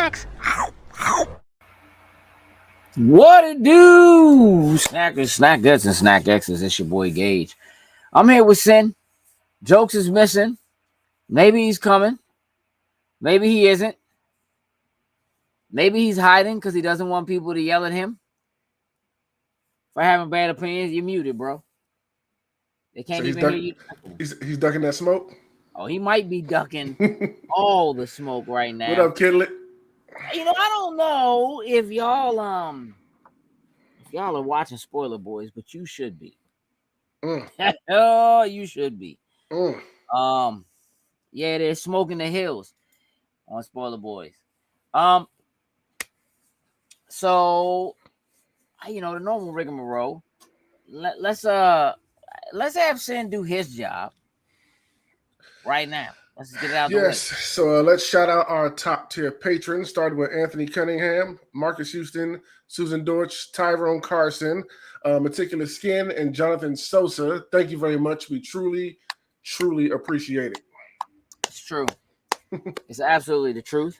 snacks. What it do? Snackers, snack guts, and snack X's. It's your boy Gage. I'm here with Sin. Jokes is missing. Maybe he's coming. Maybe he isn't. Maybe he's hiding because he doesn't want people to yell at him for having bad opinions. You're muted, bro. They can't even hear you. He's ducking that smoke. Oh, he might be ducking all the smoke right now. What up, Kidlet? I don't know if y'all are watching Spoiler Boys, but you should be. Oh, you should be. Yeah, there's smoke in the hills on Spoiler Boys. So the normal rigmarole. Let's have Sin do his job right now. Let's get it out the way. Yes. So let's shout out our top tier patrons. Started with Anthony Cunningham, Marcus Houston, Susan Dortch, Tyrone Carson, Meticulous Skin, and Jonathan Sosa. Thank you very much. We truly, truly appreciate it. It's true. It's absolutely the truth.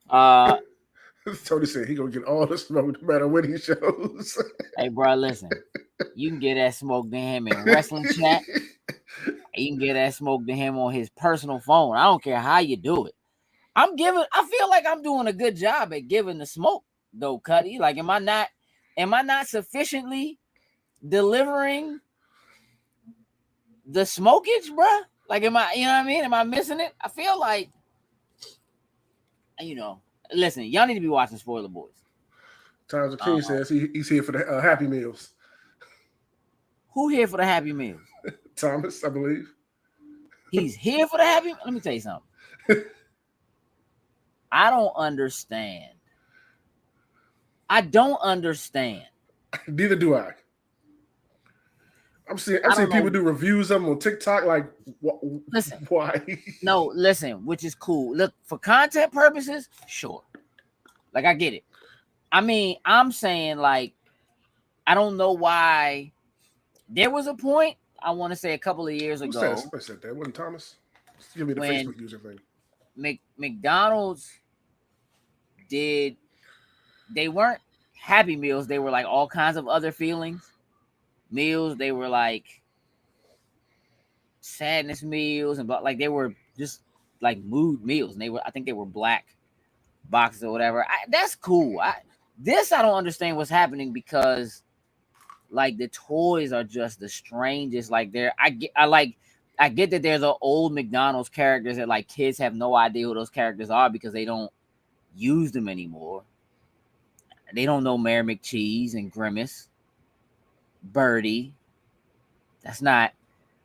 Tony said he gonna get all the smoke no matter what he shows. Hey, bro, listen. You can get that smoke to him in wrestling chat. You can get that smoke to him on his personal phone. I don't care how you do it. I feel like I'm doing a good job at giving the smoke, though, Cuddy. Like, am I not sufficiently delivering the smokage, bro? Like, am I, you know what I mean? Am I missing it? I feel like, listen, y'all need to be watching Spoiler Boys. Times King says he's here for the Happy Meals. Who here for the Happy Meals? Thomas, I believe. He's here for the Happy. Let me tell you something. I don't understand. Neither do I. I've seen people do reviews of them on TikTok. Like, listen, why? No, listen, which is cool. Look, for content purposes, sure. Like, I get it. I mean, I'm saying, like, I don't know why. There was a point, I want to say a couple of years ago. Somebody said that. Wasn't Thomas? Give me the Facebook user thing. McDonald's they weren't Happy Meals. They were like all kinds of other meals. They were like sadness meals and like they were just like mood meals. And I think they were black boxes or whatever. That's cool. I don't understand what's happening because like the toys are just the strangest. Like I get that they're the old McDonald's characters that like kids have no idea who those characters are because they don't use them anymore. They don't know Mayor McCheese and Grimace, Birdie. That's not.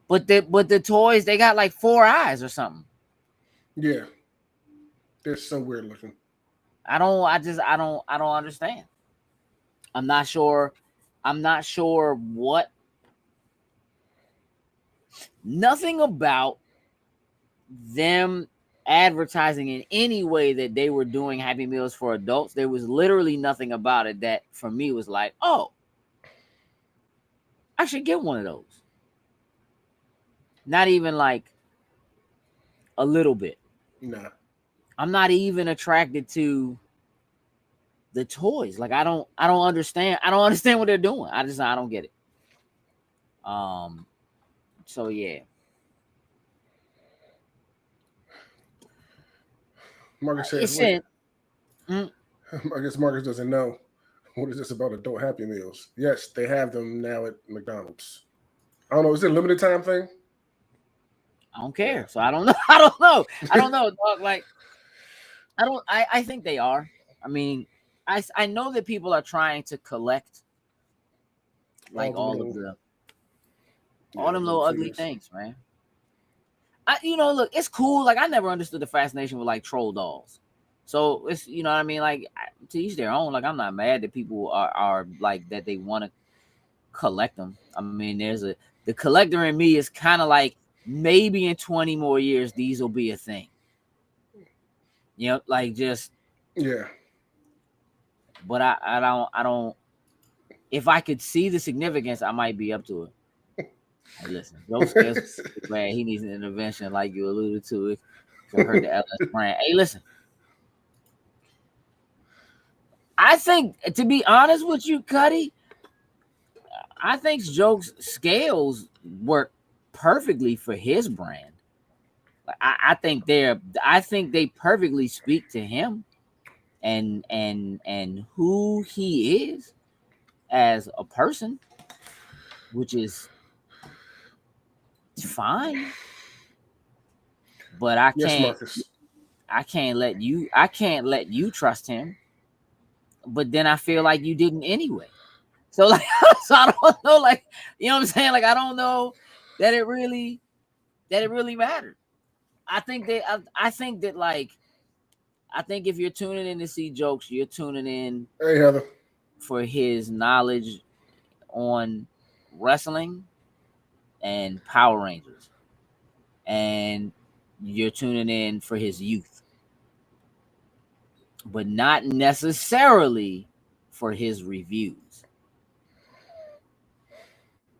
But the toys, they got like 4 eyes or something. Yeah, they're so weird looking. I don't understand. I'm not sure what. Nothing about them advertising in any way that they were doing Happy Meals for adults. There was literally nothing about it that for me was like, oh, I should get one of those. Not even like a little bit. Nah. I'm not even attracted to the toys. Like I don't understand. I don't understand what they're doing. I don't get it. So yeah. Marcus says, I guess Marcus doesn't know. What is this about adult Happy Meals? Yes, they have them now at McDonald's. I don't know. Is it a limited time thing? I don't care. So I don't know. I don't know, dog. Like, I think they are. I mean, I know that people are trying to collect like all them little ugly things, man. Look, it's cool. Like, I never understood the fascination with like troll dolls. So it's, you know what I mean? Like, to each their own. Like, I'm not mad that people are like that they want to collect them. I mean, the collector in me is kind of like, maybe in 20 more years, these will be a thing. Like just. Yeah. But I don't. If I could see the significance, I might be up to it. Hey, listen, Joe Scales, man, he needs an intervention, like you alluded to it. I heard the LS brand. Hey, listen. I think, to be honest with you, Cuddy, I think Joke's scales work perfectly for his brand. I think they perfectly speak to him and who he is as a person, which is fine. But Yes, Marcus. I can't let you trust him. But then I feel like you didn't anyway. So like, so I don't know, like, you know what I'm saying? Like, I don't know that it really mattered. I think that like, I think if you're tuning in to see Jokes, you're tuning in Hey, Heather. for his knowledge on wrestling and Power Rangers, and you're tuning in for his youth, but not necessarily for his reviews.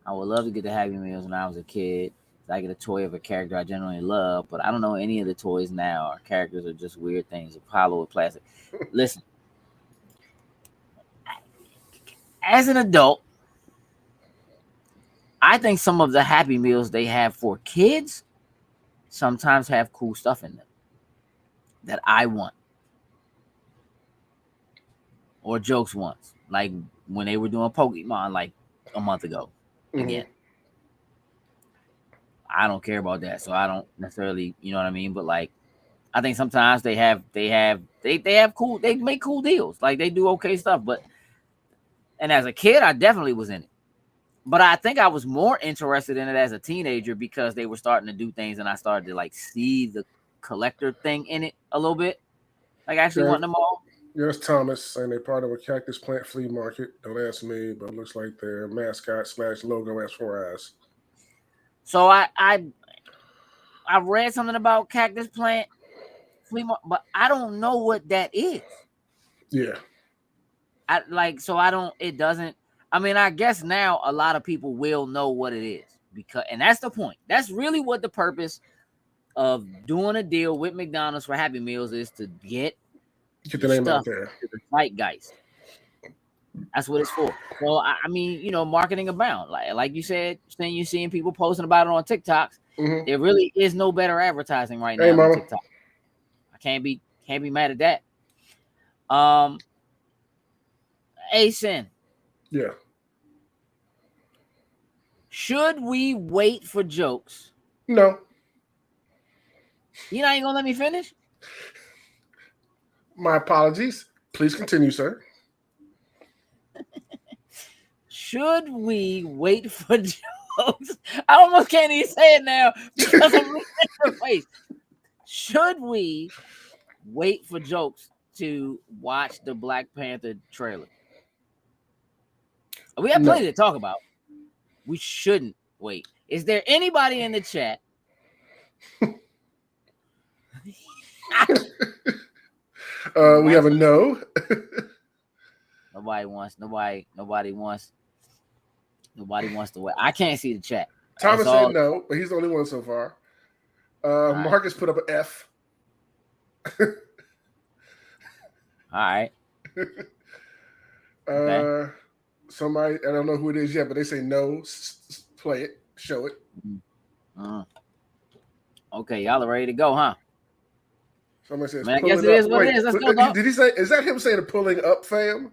I would love to get the Happy Meals when I was a kid. I get a toy of a character I generally love, but I don't know any of the toys now. Our characters are just weird things, Apollo with plastic. Listen, as an adult, I think some of the Happy Meals they have for kids sometimes have cool stuff in them that I want or Jokes wants. Like when they were doing Pokemon like a month ago. Again, I don't care about that, so I don't necessarily, you know what I mean. But like, I think sometimes they have cool, they make cool deals, like they do okay stuff. But and as a kid, I definitely was in it. But I think I was more interested in it as a teenager because they were starting to do things, and I started to like see the collector thing in it a little bit, like actually Okay. wanting them all. Yes, Thomas, saying they part of a cactus plant flea market. Don't ask me, but it looks like their mascot slash logo has 4 eyes. So I read something about cactus plant flea market, but I don't know what that is. Yeah. I like, so I don't. It doesn't. I mean, I guess now a lot of people will know what it is because, and that's the point. That's really what the purpose of doing a deal with McDonald's for Happy Meals is, to get Get the your name out stuff there. to the zeitgeist. That's what it's for. So I mean, you know, marketing abound. Like you said, saying you're seeing people posting about it on TikToks. Mm-hmm. There really is no better advertising right Hey, now than mama. TikTok. I can't be mad at that. Um, Asin, Yeah. should we wait for Jokes? No. You not even gonna let me finish? My apologies. Please continue, sir. Should we wait for Jokes? I almost can't even say it now because I'm looking at your face. Should we wait for Jokes to watch the Black Panther trailer? We have plenty No. to talk about. We shouldn't wait. Is there anybody in the chat? We have a no. Nobody wants to wait. I can't see the chat. Thomas said no, but he's the only one so far. right. Marcus put up an F. All right. Okay. Somebody, I don't know who it is yet, but they say no. Play it, show it. Okay, y'all are ready to go, huh? Somebody says, I guess it is what it is. Let's go, dog. Did he say, is that him saying pulling up, fam?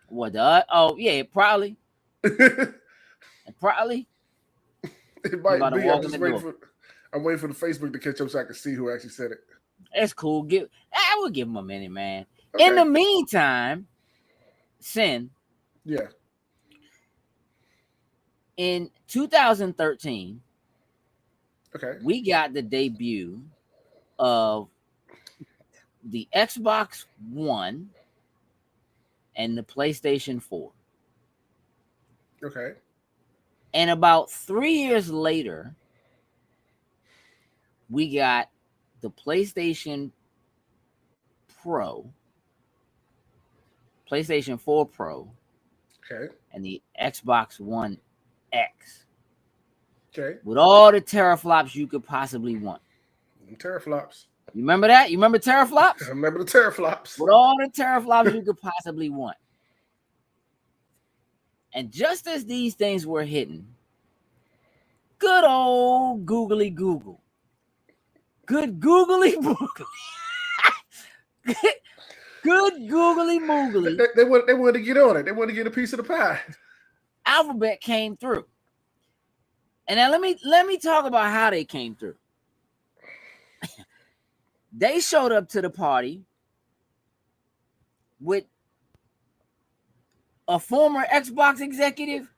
What, dog? Oh, yeah, probably. Probably. It might be. I'm waiting for the Facebook to catch up so I can see who actually said it. It's cool. I will give him a minute, man. Okay. In the meantime, Sin. Yeah. In 2013, okay, we got the debut of the Xbox One and the PlayStation 4. Okay. And about 3 years later, we got the PlayStation Pro, PlayStation 4 Pro, okay, and the Xbox One X. Okay. With all the teraflops you could possibly want. Teraflops. You remember that? You remember teraflops? I remember the teraflops. With all the teraflops you could possibly want. And just as these things were hidden, good old googly Google. Good googly moogly. Good googly moogly. They wanted to get on it. They wanted to get a piece of the pie. Alphabet came through. And now let me talk about how they came through. They showed up to the party with a former Xbox executive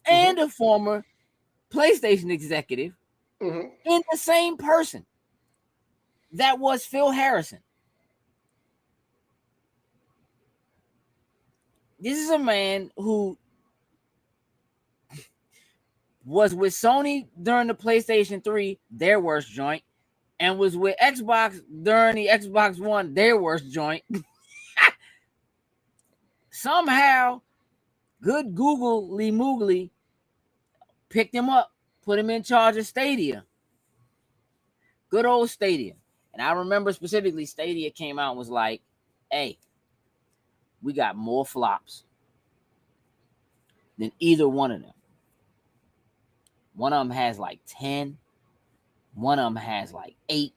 and a former PlayStation executive in the same person. That was Phil Harrison. This is a man who was with Sony during the PlayStation 3, their worst joint, and was with Xbox during the Xbox One, their worst joint. Somehow, good googly moogly picked him up, put him in charge of Stadia. Good old Stadia. And I remember specifically Stadia came out and was like, hey, we got more flops than either one of them. One of them has like 10. One of them has like 8.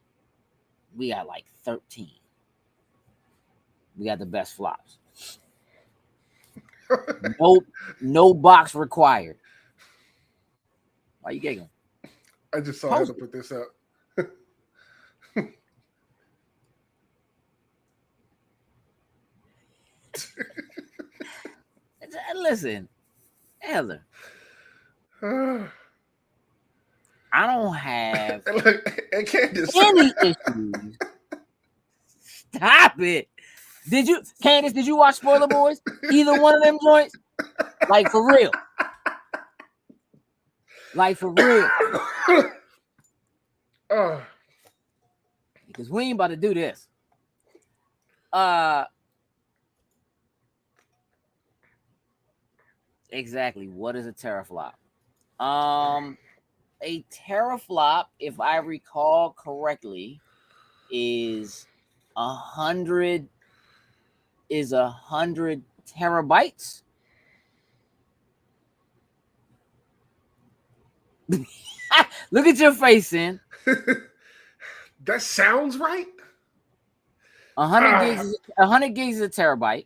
We got like 13. We got the best flops. No box required. Why you giggling? I just saw how to put this up. Listen, Heather. I don't have any issues. Stop it. Candace, did you watch Spoiler Boys? Either one of them joints? Like for real. Like for real. Because we ain't about to do this. Exactly. What is a teraflop? A teraflop, if I recall correctly, is 100 terabytes. Look at your face, Sin. That sounds right. 100 gigs is a terabyte.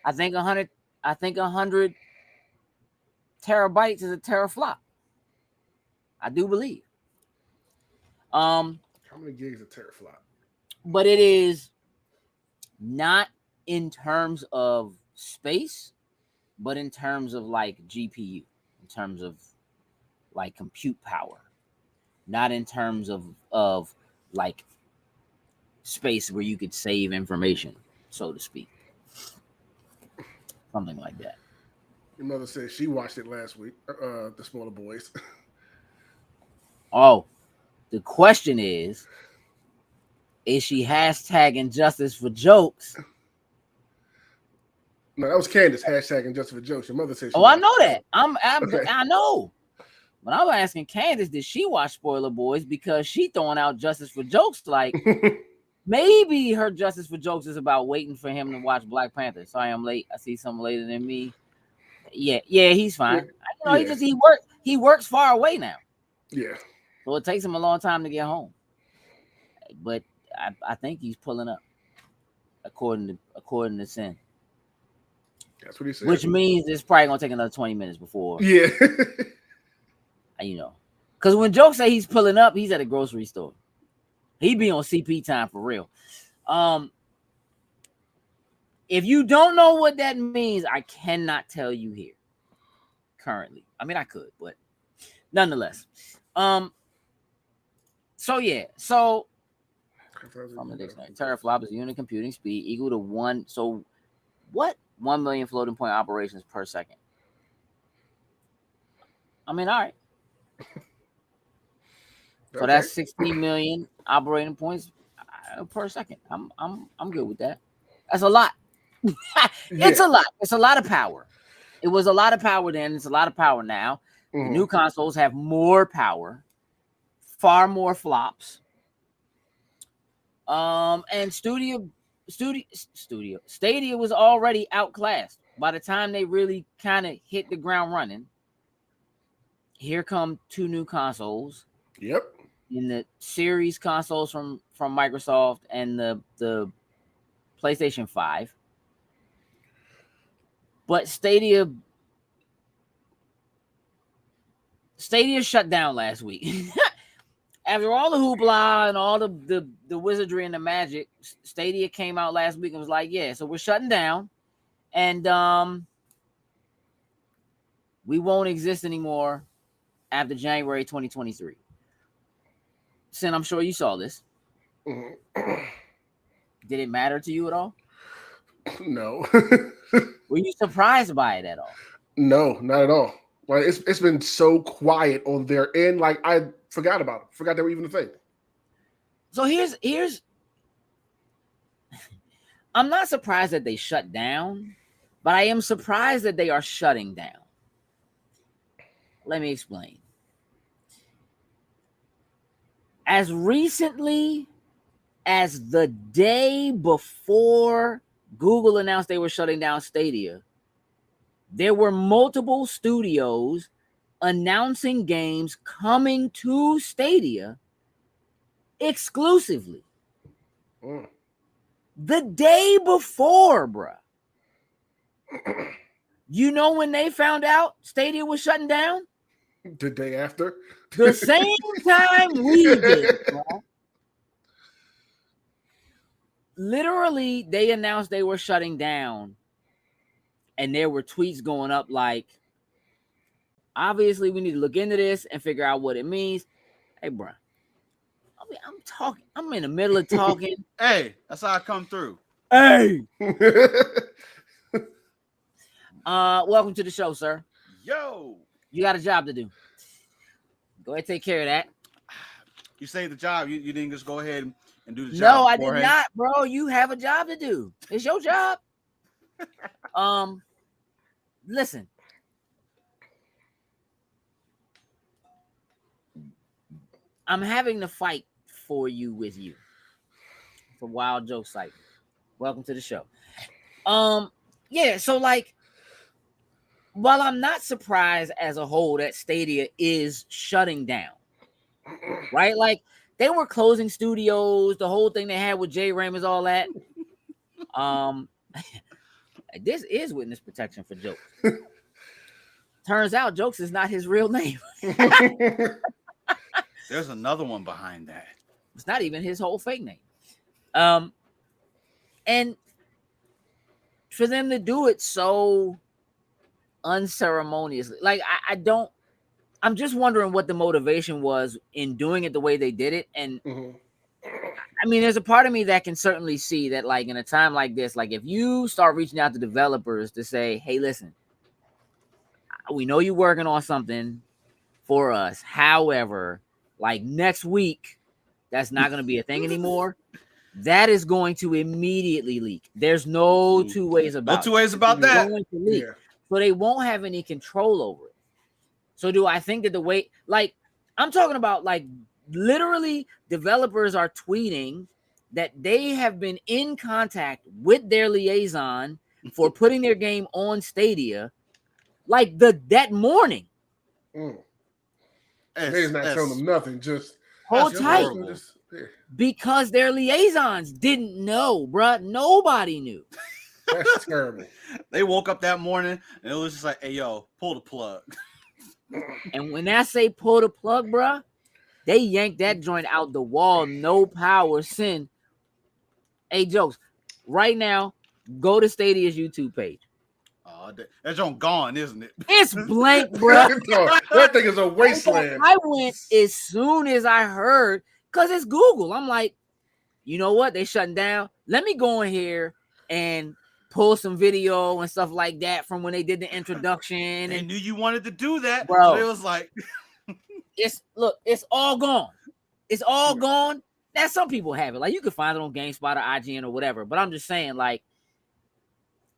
I think 100 terabytes is a teraflop. I do believe. How many gigs a teraflop? But it is not in terms of space, but in terms of like GPU, in terms of like compute power, not in terms of like space where you could save information, so to speak. Something like that. Your mother said she watched it last week, the Smaller Boys. Oh, the question is she hashtagging justice for jokes? No, that was Candace hashtagging justice for jokes. Your mother said I know that. Okay. I know. But I was asking Candace, did she watch Spoiler Boys? Because she throwing out justice for jokes like maybe her justice for jokes is about waiting for him to watch Black Panther. Sorry, I'm late. I see something later than me. Yeah, he's fine. He works far away now. Yeah. So it takes him a long time to get home. But I think he's pulling up, according to Sin. That's what he said. Which means it's probably gonna take another 20 minutes before. Yeah. Because when Joe say he's pulling up, he's at a grocery store. He be on CP time for real. If you don't know what that means, I cannot tell you here currently. I mean, I could, but nonetheless. So from the dictionary, teraflop is unit computing speed equal to 1. So what? 1 million floating point operations per second. I mean, all right. So that's 16 million operating points per second. I'm good with that. That's a lot. It's a lot. It's a lot of power. It was a lot of power then. It's a lot of power now. The new consoles have more power, far more flops. And Stadia was already outclassed by the time they really kind of hit the ground running. Here come two new consoles. Yep. In the series consoles from Microsoft and the PlayStation 5. But Stadia shut down last week. After all the hoopla and all the wizardry and the magic, Stadia came out last week and was like, yeah, so we're shutting down. And we won't exist anymore after January 2023. Sin, I'm sure you saw this. Mm-hmm. Did it matter to you at all? No. Were you surprised by it at all? No, not at all. Like it's been so quiet on their end. Like I forgot about it. Forgot they were even a thing. So here's I'm not surprised that they shut down, but I am surprised that they are shutting down. Let me explain. As recently as the day before Google announced they were shutting down Stadia, there were multiple studios announcing games coming to Stadia exclusively. The day before, bruh. You know when they found out Stadia was shutting down? The day after? The same time we did, bruh. Literally, they announced they were shutting down, and there were tweets going up like, obviously, we need to look into this and figure out what it means. Hey, bruh. I mean, I'm in the middle of talking. Hey, that's how I come through. Hey. Welcome to the show, sir. Yo. You got a job to do. Go ahead, take care of that. You saved the job. You didn't just go ahead and do the job. No, I did not, bro. You have a job to do. It's your job. Listen. I'm having to fight for you with you. For Wild Joke Site. Welcome to the show. Yeah, so like, while I'm not surprised as a whole that Stadia is shutting down, right? Like, they were closing studios, the whole thing they had with Jay Raymond's, all that. This is witness protection for Jokes. Turns out Jokes is not his real name. There's another one behind that. It's not even his whole fake name. And for them to do it so unceremoniously, like I'm just wondering what the motivation was in doing it the way they did it. And I mean, there's a part of me that can certainly see that, like, in a time like this, like, if you start reaching out to developers to say, hey, listen, we know you're working on something for us. However, like, next week, that's not going to be a thing anymore. That is going to immediately leak. There's no two ways about it. No two ways about that. Going to leak. Yeah. So they won't have any control over it. So do I think that the way, like, I'm talking about, like, literally developers are tweeting that they have been in contact with their liaison for putting their game on Stadia, like, that morning. They're not telling them nothing, just hold tight. Because their liaisons didn't know, bruh. Nobody knew. That's terrible. They woke up that morning and it was just like, hey, yo, pull the plug. And when I say pull the plug, bruh, they yanked that joint out the wall. No power, sin. Hey, Jokes, right now, go to Stadia's YouTube page. That joint gone, isn't it? It's blank, bruh. That thing is a wasteland. I went as soon as I heard, because it's Google. I'm like, you know what? They shutting down. Let me go in here and pull some video and stuff like that from when they did the introduction. They and knew you wanted to do that, bro. So it was like, it's all gone. It's all gone. Now, some people have it. Like, you can find it on GameSpot or IGN or whatever. But I'm just saying, like,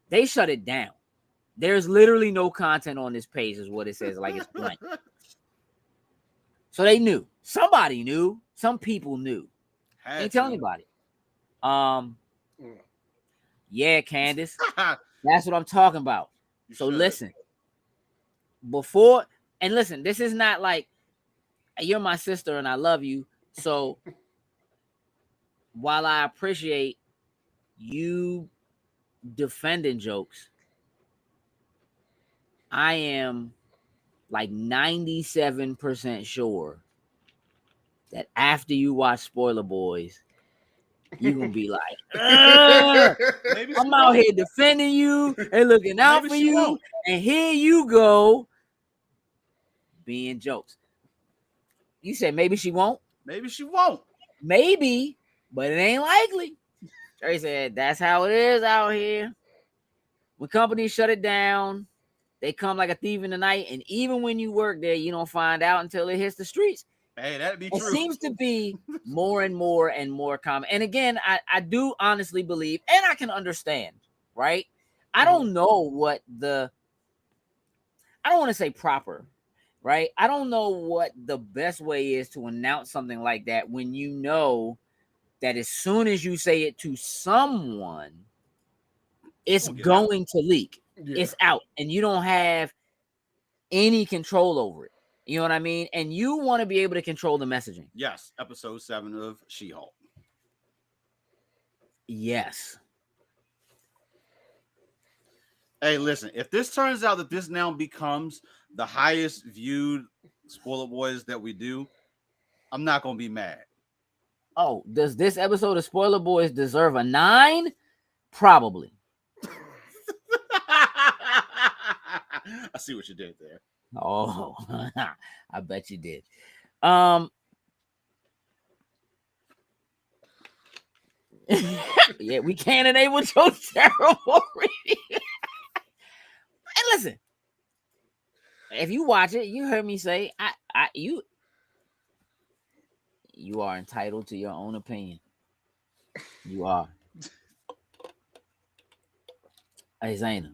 they shut it down. There's literally no content on this page, is what it says. Like, it's blank. So they knew. Somebody knew. Some people knew. Ain't tell anybody. Yeah, Candace, that's what I'm talking about. So listen, this is not like you're my sister and I love you. So while I appreciate you defending jokes, I am like 97% sure that after you watch Spoiler Boys, you're gonna be like, I'm out here defending you and looking out for you, and here you go being jokes. You said maybe she won't. Maybe she won't. Maybe, but it ain't likely. Trey said that's how it is out here. When companies shut it down, they come like a thief in the night, and even when you work there, you don't find out until it hits the streets. Hey, that'd be true. It seems to be more and more common. And again, I do honestly believe, and I can understand, right? I don't know what I don't want to say proper, right? I don't know what the best way is to announce something like that when you know that as soon as you say it to someone, it's going to leak. Yeah. It's out, and you don't have any control over it. You know what I mean? And you want to be able to control the messaging. Yes. Episode 7 of She-Hulk. Yes. Hey, listen, if this turns out that this now becomes the highest viewed Spoiler Boys that we do, I'm not going to be mad. Oh, does this episode of Spoiler Boys deserve a 9? Probably. I see what you did there. Oh, I bet you did. Yeah, we can't enable Joe terrible reading. And listen, if you watch it, you heard me say, you are entitled to your own opinion. You are. Hey, Zaina,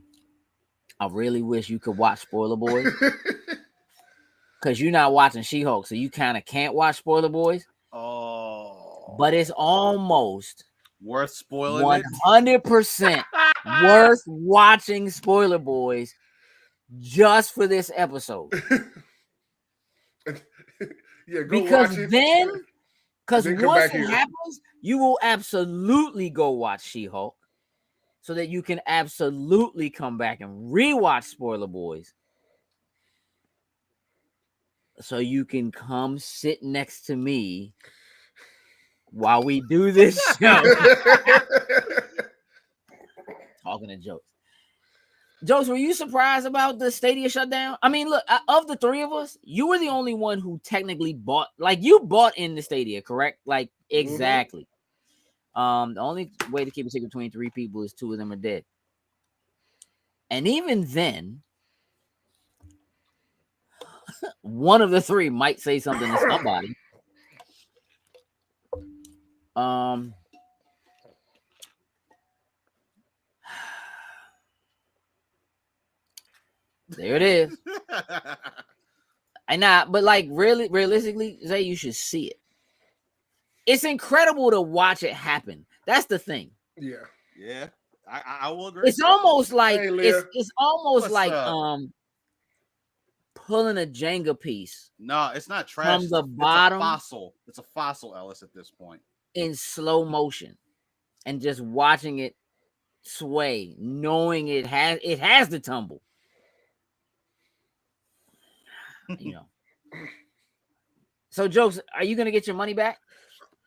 I really wish you could watch Spoiler Boys. Because you're not watching She-Hulk, so you kind of can't watch Spoiler Boys. Oh. But it's almost worth spoiling 100% worth watching Spoiler Boys just for this episode. Yeah, go because watch it. Because once it happens, you will absolutely go watch She-Hulk so that you can absolutely come back and rewatch Spoiler Boys. So you can come sit next to me while we do this show. Talking to Jokes. Jokes, were you surprised about the Stadia shutdown? I mean, look, of the three of us, you were the only one who technically bought, like you bought in the Stadia, correct? Like exactly. The only way to keep it secret between 3 people is 2 of them are dead. And even then, one of the 3 might say something to somebody. There it is. But like realistically, Zay, you should see it. It's incredible to watch it happen. That's the thing. Yeah. I will agree. It's almost like it's almost like pulling a Jenga piece. No, it's not trash. From the bottom. It's a fossil, Ellis, at this point. In slow motion. And just watching it sway, knowing it has to tumble. You know. So, Jokes, are you gonna get your money back?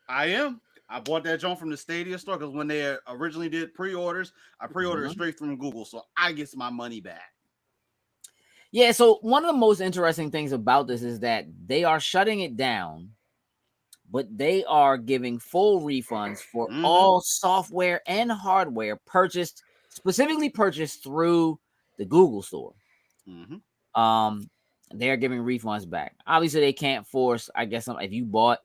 I am. I bought that joint from the Stadia store because when they originally did pre-orders, I pre-ordered it straight from Google, so I get my money back. Yeah, so one of the most interesting things about this is that they are shutting it down, but they are giving full refunds for all software and hardware specifically purchased through the Google store. They're giving refunds back. Obviously, they can't force, I guess, if you bought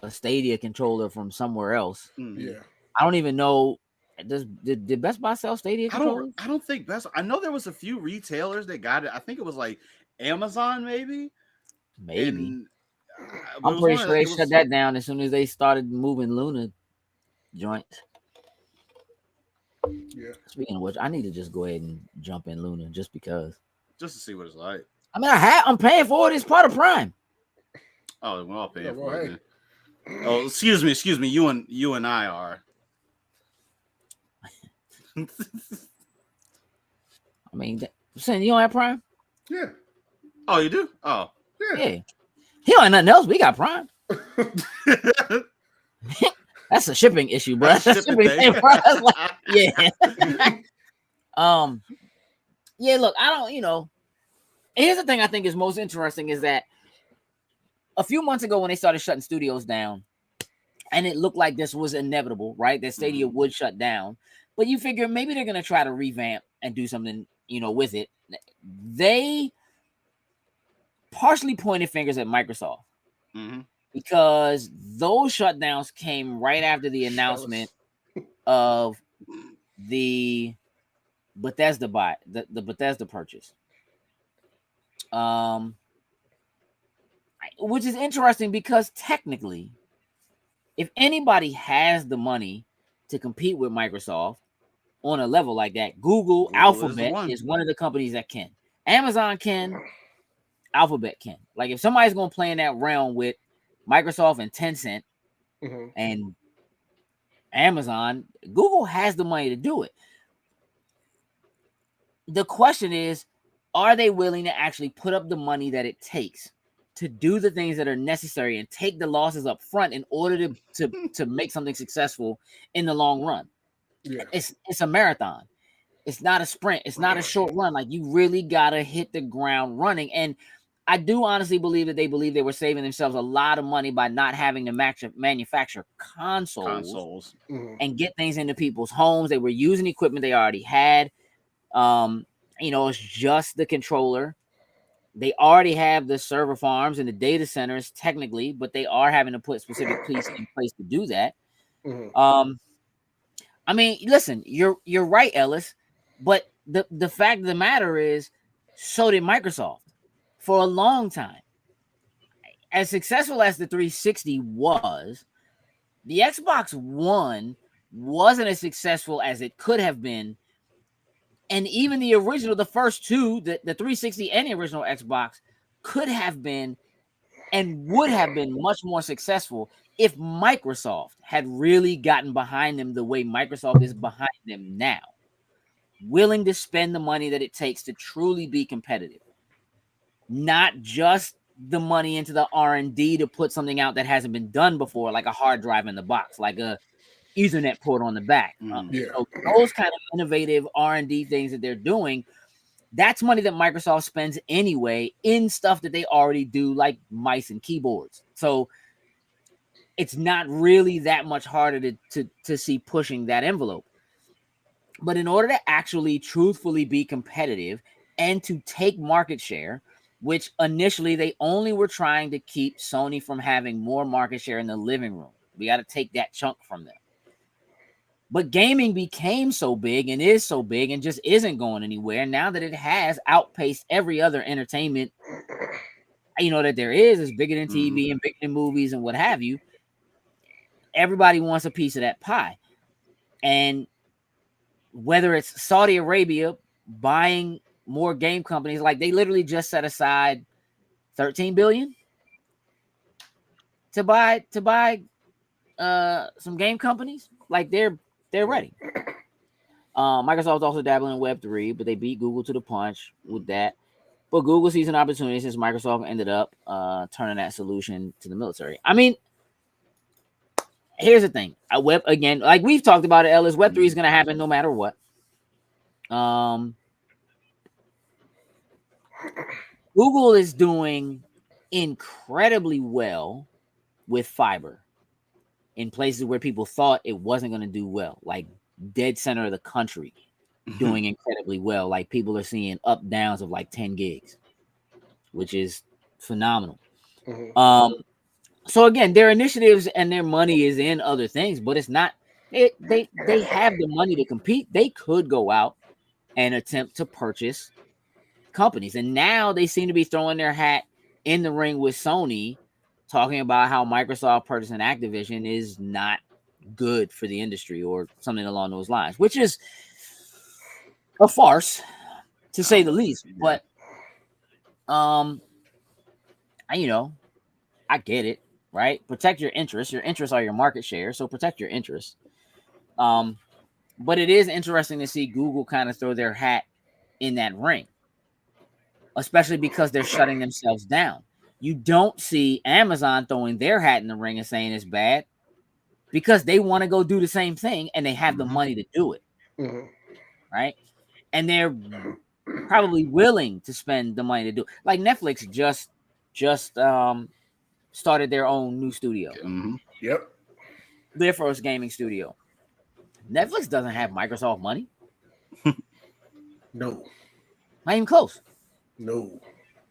a Stadia controller from somewhere else. Yeah. I don't even know. Did Best Buy sell Stadia controllers? I don't think Best. I know there was a few retailers that got it. I think it was like Amazon, maybe. I'm pretty sure they shut that down as soon as they started moving Luna joints. Yeah. Speaking of which, I need to just go ahead and jump in Luna just because. Just to see what it's like. I mean, I'm paying for it. It's part of Prime. Oh, we're all paying Yeah, for well, it. hey. Then. Oh, excuse me. You and I are. I mean, saying you don't have Prime? Yeah. Oh, you do? Oh. Yeah. Yeah. He don't have nothing else. We got Prime. That's a shipping issue, bro. That's a That's shipping thing. like, yeah. Yeah, look, I don't, here's the thing I think is most interesting is that a few months ago when they started shutting studios down, and it looked like this was inevitable, right? That Stadia would shut down. But you figure maybe they're gonna try to revamp and do something, with it. They partially pointed fingers at Microsoft. Mm-hmm. Because those shutdowns came right after the announcement of the Bethesda buy, the Bethesda purchase. Which is interesting because technically, if anybody has the money to compete with Microsoft on a level like that, Google Alphabet is one of the companies that can. Amazon can, Alphabet can. Like if somebody's gonna play in that realm with Microsoft and Tencent and Amazon, Google has the money to do it. The question is, are they willing to actually put up the money that it takes to do the things that are necessary and take the losses up front in order to make something successful in the long run? Yeah. It's a marathon. It's not a sprint. It's not a short run. Like you really gotta hit the ground running. And I do honestly believe that they believe they were saving themselves a lot of money by not having to manufacture consoles and get things into people's homes. They were using equipment they already had. It's just the controller. They already have the server farms and the data centers technically, but they are having to put specific pieces in place to do that. I mean, listen, you're right, Ellis, but the fact of the matter is, so did Microsoft for a long time. As successful as the 360 was, the Xbox One wasn't as successful as it could have been. And even the original, the first two, the 360 and the original Xbox could have been and would have been much more successful if Microsoft had really gotten behind them the way Microsoft is behind them now, willing to spend the money that it takes to truly be competitive, not just the money into the R&D to put something out that hasn't been done before, like a hard drive in the box, like a Ethernet port on the back. Those kind of innovative R&D things that they're doing, that's money that Microsoft spends anyway in stuff that they already do, like mice and keyboards. So it's not really that much harder to see pushing that envelope. But in order to actually truthfully be competitive and to take market share, which initially they only were trying to keep Sony from having more market share in the living room. We got to take that chunk from them. But gaming became so big and is so big and just isn't going anywhere now that it has outpaced every other entertainment, that there is bigger than TV and bigger than movies and what have you. Everybody wants a piece of that pie. And whether it's Saudi Arabia buying more game companies, like they literally just set aside $13 billion to buy some game companies, like they're ready. Microsoft's also dabbling in Web3, but they beat Google to the punch with that. But Google sees an opportunity since Microsoft ended up turning that solution to the military. I mean, here's the thing. Web again, like we've talked about it, Ellis. Web3 is going to happen no matter what. Google is doing incredibly well with fiber in places where people thought it wasn't going to do well, like dead center of the country, doing incredibly well. Like people are seeing up downs of like 10 gigs, which is phenomenal. So again, their initiatives and their money is in other things, but it's not. They have the money to compete. They could go out and attempt to purchase companies, and now they seem to be throwing their hat in the ring with Sony, talking about how Microsoft purchasing Activision is not good for the industry or something along those lines, which is a farce to say the least. But you know, I get it, right? Protect your interests. Your interests are your market share, so protect your interests. But it is interesting to see Google kind of throw their hat in that ring, especially because they're shutting themselves down. You don't see Amazon throwing their hat in the ring and saying it's bad because they want to go do the same thing and they have the money to do it, right? And they're probably willing to spend the money to do it. Like Netflix just started their own new studio. Yep. Their first gaming studio. Netflix doesn't have Microsoft money. No. Not even close. No.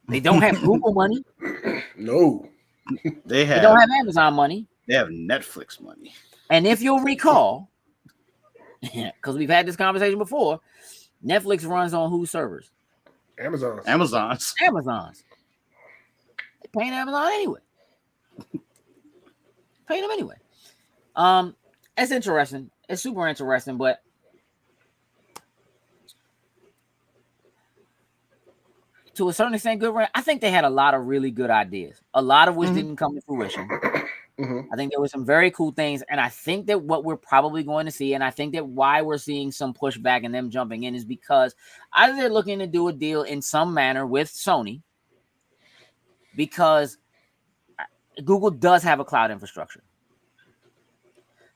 They don't have Google money. No. They don't have Amazon money. They have Netflix money. And if you'll recall, because we've had this conversation before, Netflix runs on whose servers? Amazon's. They're paying Amazon anyway. Paying them anyway. It's interesting. It's super interesting, but to a certain extent, good. I think they had a lot of really good ideas, a lot of which didn't come to fruition. I think there were some very cool things, and I think that what we're probably going to see, and I think that why we're seeing some pushback and them jumping in is because either they're looking to do a deal in some manner with Sony, because Google does have a cloud infrastructure.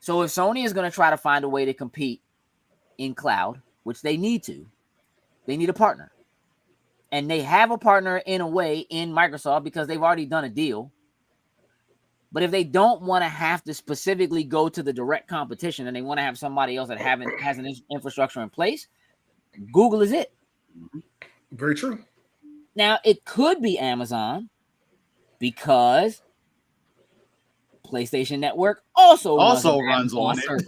So if Sony is going to try to find a way to compete in cloud, which they need a partner. And they have a partner in a way in Microsoft because they've already done a deal. But if they don't want to have to specifically go to the direct competition and they want to have somebody else that has an infrastructure in place, Google is it. Very true. Now, it could be Amazon because PlayStation Network also runs on it.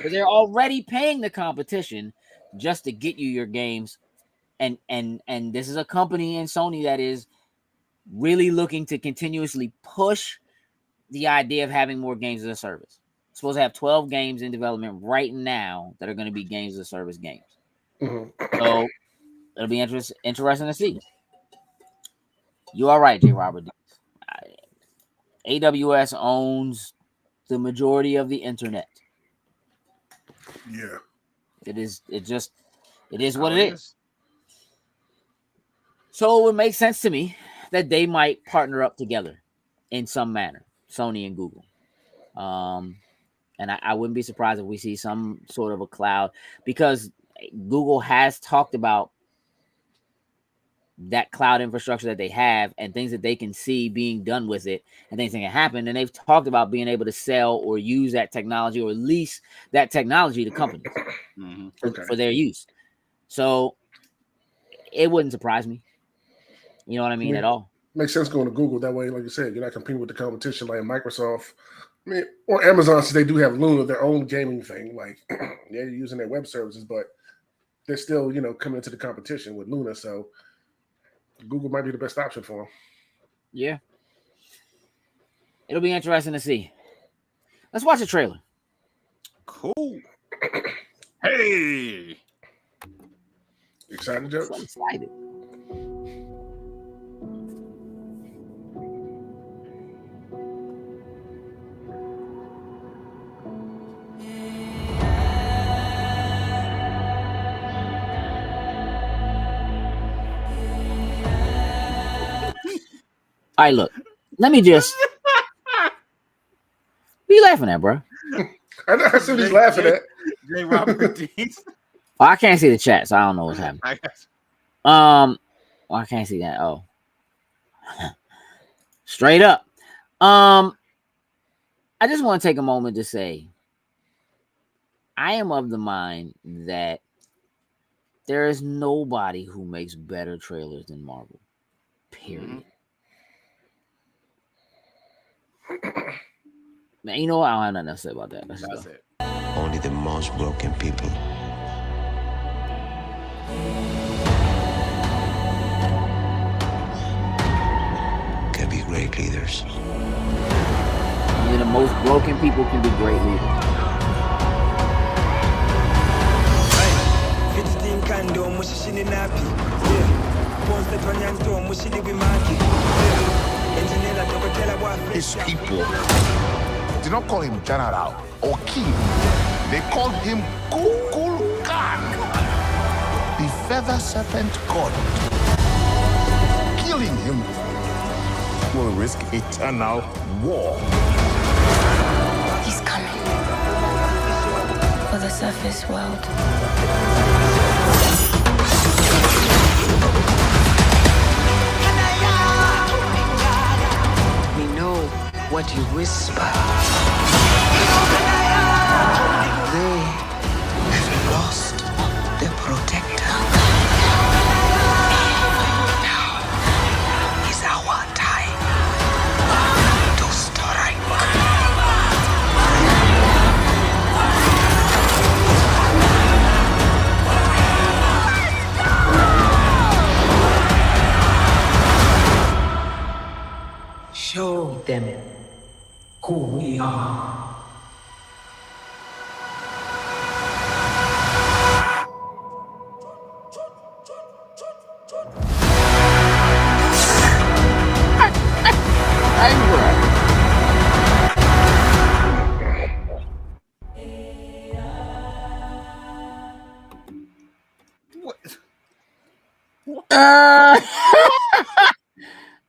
But they're already paying the competition just to get you your games. And this is a company in Sony that is really looking to continuously push the idea of having more games as a service. It's supposed to have 12 games in development right now that are going to be games as a service games. So it'll be interesting to see. You are right, J. Robert. AWS owns the majority of the internet. Yeah. It is what it is. So it would make sense to me that they might partner up together in some manner, Sony and Google. And I wouldn't be surprised if we see some sort of a cloud, because Google has talked about that cloud infrastructure that they have and things that they can see being done with it and things that can happen. And they've talked about being able to sell or use that technology or lease that technology to companies for their use. So it wouldn't surprise me. You know what I mean? At all. Makes sense going to Google. That way, like you said, you're not competing with the competition like Microsoft. I mean, or Amazon, since they do have Luna, their own gaming thing. Like, they're using their web services, but they're still, coming into the competition with Luna. So Google might be the best option for them. Yeah. It'll be interesting to see. Let's watch a trailer. Cool. Hey. Excited, Joe? So excited. All right, look. Let me just. What are you laughing at, bro? I see what he's laughing at. J. Robert Dees. Oh, I can't see the chat, so I don't know what's happening. I can't see that. Oh, straight up. I just want to take a moment to say, I am of the mind that there is nobody who makes better trailers than Marvel. Period. Man, you know what? I don't have nothing else to say about that. That's it. Only the most broken people can be great leaders. Only the most broken people can be great leaders. His people did not call him general or king. They called him Kukulkan, the feather serpent god. Killing him will risk eternal war. He's coming for the surface world. We know what you whisper. They have lost their protector. Now is our time to strike. Show them who we are.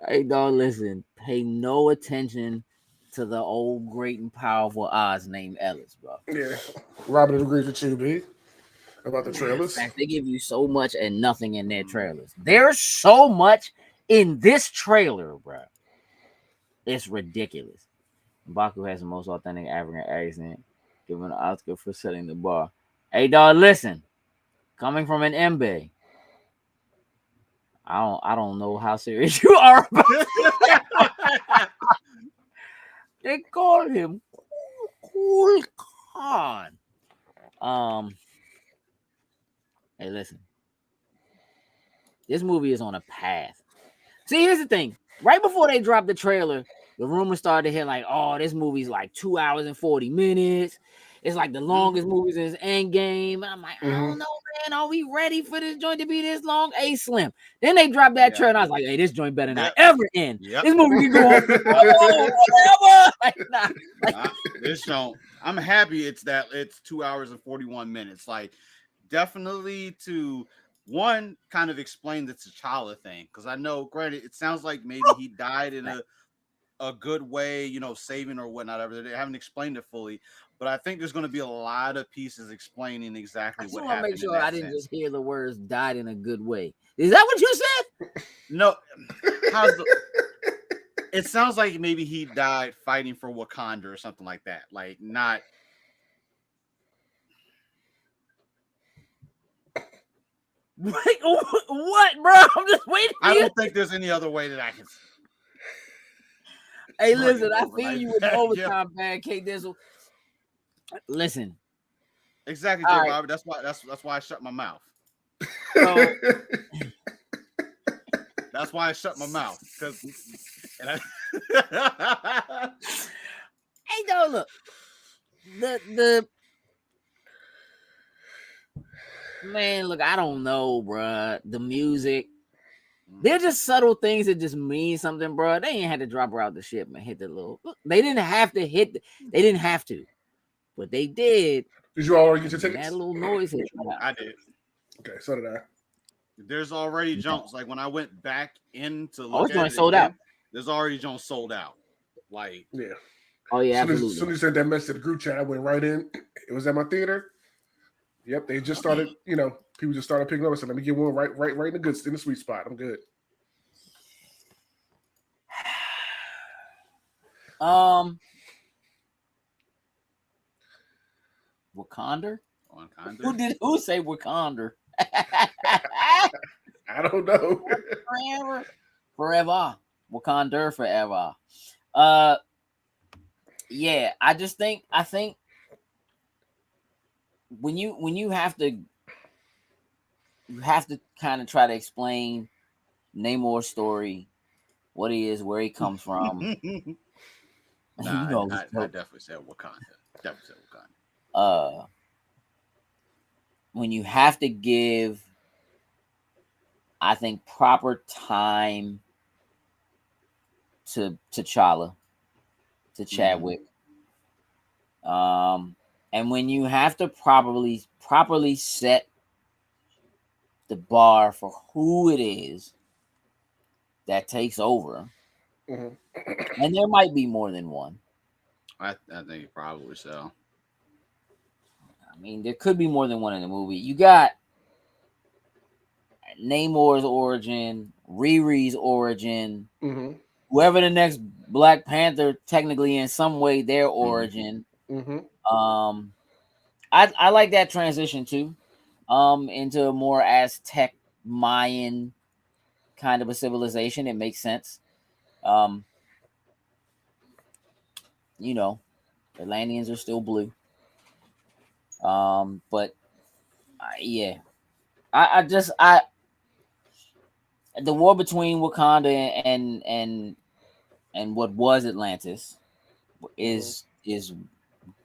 Hey, dog, listen. Pay no attention to the old, great, and powerful Oz named Ellis, bro. Yeah, Robin agrees with you, B, about the trailers. In fact, they give you so much and nothing in their trailers. There's so much in this trailer, bro. It's ridiculous. Baku has the most authentic African accent, given an Oscar for setting the bar. Hey, dog, listen. Coming from an MB, I don't know how serious you are about it. They call him Cool Khan. Hey, listen. This movie is on a path. See, here's the thing. Right before they dropped the trailer, the rumors started to hit like, oh, this movie's like 2 hours and 40 minutes. It's like the longest movie since Endgame. And I'm like, I don't know, man. Are we ready for this joint to be this long? A Slim. Then they dropped that trailer. And I was like, hey, this joint better not ever end. This movie can go on forever. Like, nah. This show, I'm happy it's 2 hours and 41 minutes. Like, definitely to one kind of explain the T'Challa thing, because I know, granted, it sounds like maybe he died in a good way, you know, saving or whatnot. They haven't explained it fully, but I think there's going to be a lot of pieces explaining exactly what happened. I make sure I didn't just hear the words "died in a good way." Is that what you said? No. It sounds like maybe he died fighting for Wakanda or something like that. Like, not. Wait, what, bro? I'm just waiting. I don't think there's any other way that I can. Hey, listen, I feel you with overtime, man. K Dizzle. Listen. Exactly, Joe Robert. That's why I shut my mouth. That's why I shut my mouth. Hey, no, look. The man, look, I don't know, bro. The music. They're just subtle things that just mean something, bro. They ain't had to drop her out the ship and hit the little. They didn't have to hit. They didn't have to, but they did. Did you already get your tickets? That little noise hit. I did. Okay, so did I. There's already jumps. Like when I went back in to look at it, sold out. There's already jumps sold out. Like, yeah. Oh yeah, as soon as you sent that message to the group chat, I went right in. It was at my theater. Yep, they just started. You know, people just started picking up. I said, "Let me get one right in the sweet spot. I'm good." Wakanda? Who say Wakanda? I don't know. Forever. Wakanda forever. Yeah, I think when you have to kind of try to explain Namor's story, what he is, where he comes from. Nah, You know, I definitely said Wakanda. Definitely said Wakanda. When you have to give, I think, proper time to T'Challa, to Chadwick, and when you have to properly set the bar for who it is that takes over, Mhm. and there might be more than one. I think probably so. I mean, there could be more than one in the movie. You got Namor's origin, Riri's origin, Mhm. whoever the next Black Panther, technically in some way, their origin. Mhm. I like that transition too, into a more Aztec Mayan kind of a civilization. It makes sense. You know, Atlanteans are still blue. But yeah, I just the war between Wakanda and what was Atlantis is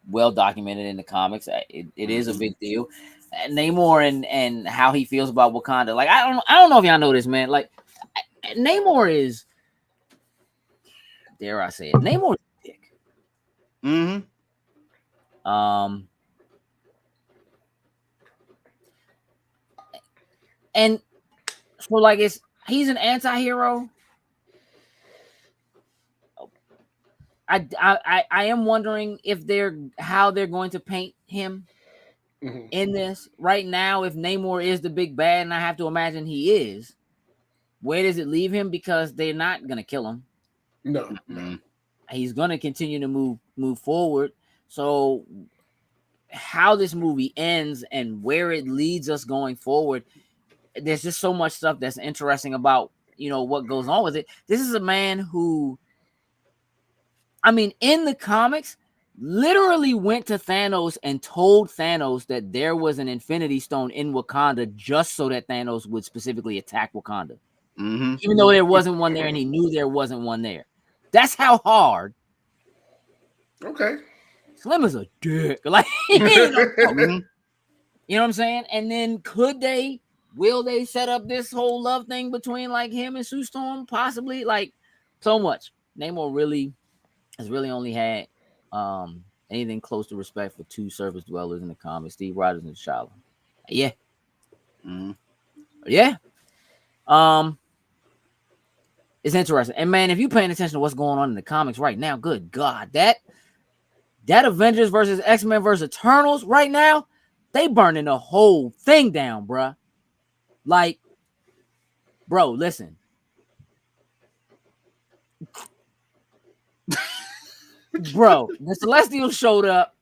well documented in the comics. It is a big deal. And Namor and how he feels about Wakanda. Like I don't know if y'all know this, man. Like Namor is, dare I say it, Namor is a dick. And so like he's an anti-hero. I am wondering if how they're going to paint him in this right now. If Namor is the big bad, and I have to imagine he is, where does it leave him? Because they're not gonna kill him. No. He's gonna continue to move forward. So how this movie ends and where it leads us going forward, there's just so much stuff that's interesting about what goes on with it. This is a man who, I mean, in the comics, literally went to Thanos and told Thanos that there was an Infinity Stone in Wakanda just so that Thanos would specifically attack Wakanda. Even though there wasn't one there and he knew there wasn't one there. That's how hard. Okay. Slim is a dick. Like, you know what I'm saying? And then will they set up this whole love thing between like him and Sue Storm? Possibly. Like, so much. Namor has really only had anything close to respect for two surface dwellers in the comics, Steve Rogers and T'Challa. Yeah. Yeah. It's interesting. And man, if you're paying attention to what's going on in the comics right now, good God, that Avengers versus X-Men versus Eternals right now, they burning the whole thing down, bruh. Like, bro, listen. Bro, the Celestials showed up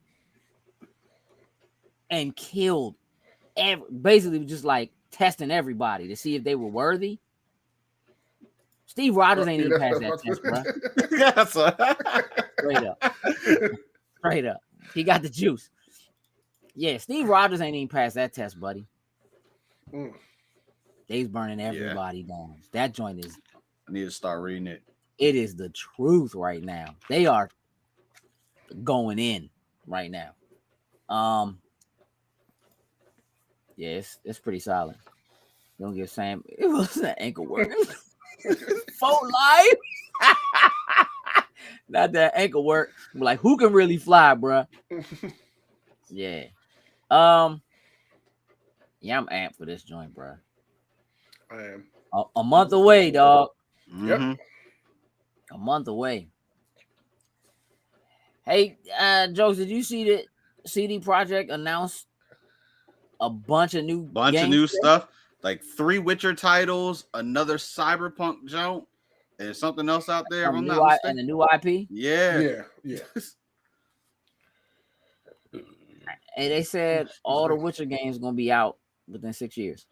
and killed basically just like testing everybody to see if they were worthy. Steve Rogers ain't even passed that test, bro. Straight up. He got the juice. Yeah, Steve Rogers ain't even passed that test, buddy. They's burning everybody down. That joint is. I need to start reading it. It is the truth right now. They are going in right now. Yeah, it's pretty solid. Don't give Sam. It was an ankle work. Full life. Not that ankle work. Like, who can really fly, bro? Yeah. Yeah, I'm amped for this joint, bro. I am. A month away, dog. Yep. A month away. Hey, Jokes, did you see that CD Projekt announced a bunch of new stuff? Like 3 Witcher titles, another Cyberpunk joint, and something else out there. And a new IP. Yeah. And they said all the Witcher games are gonna be out within 6 years.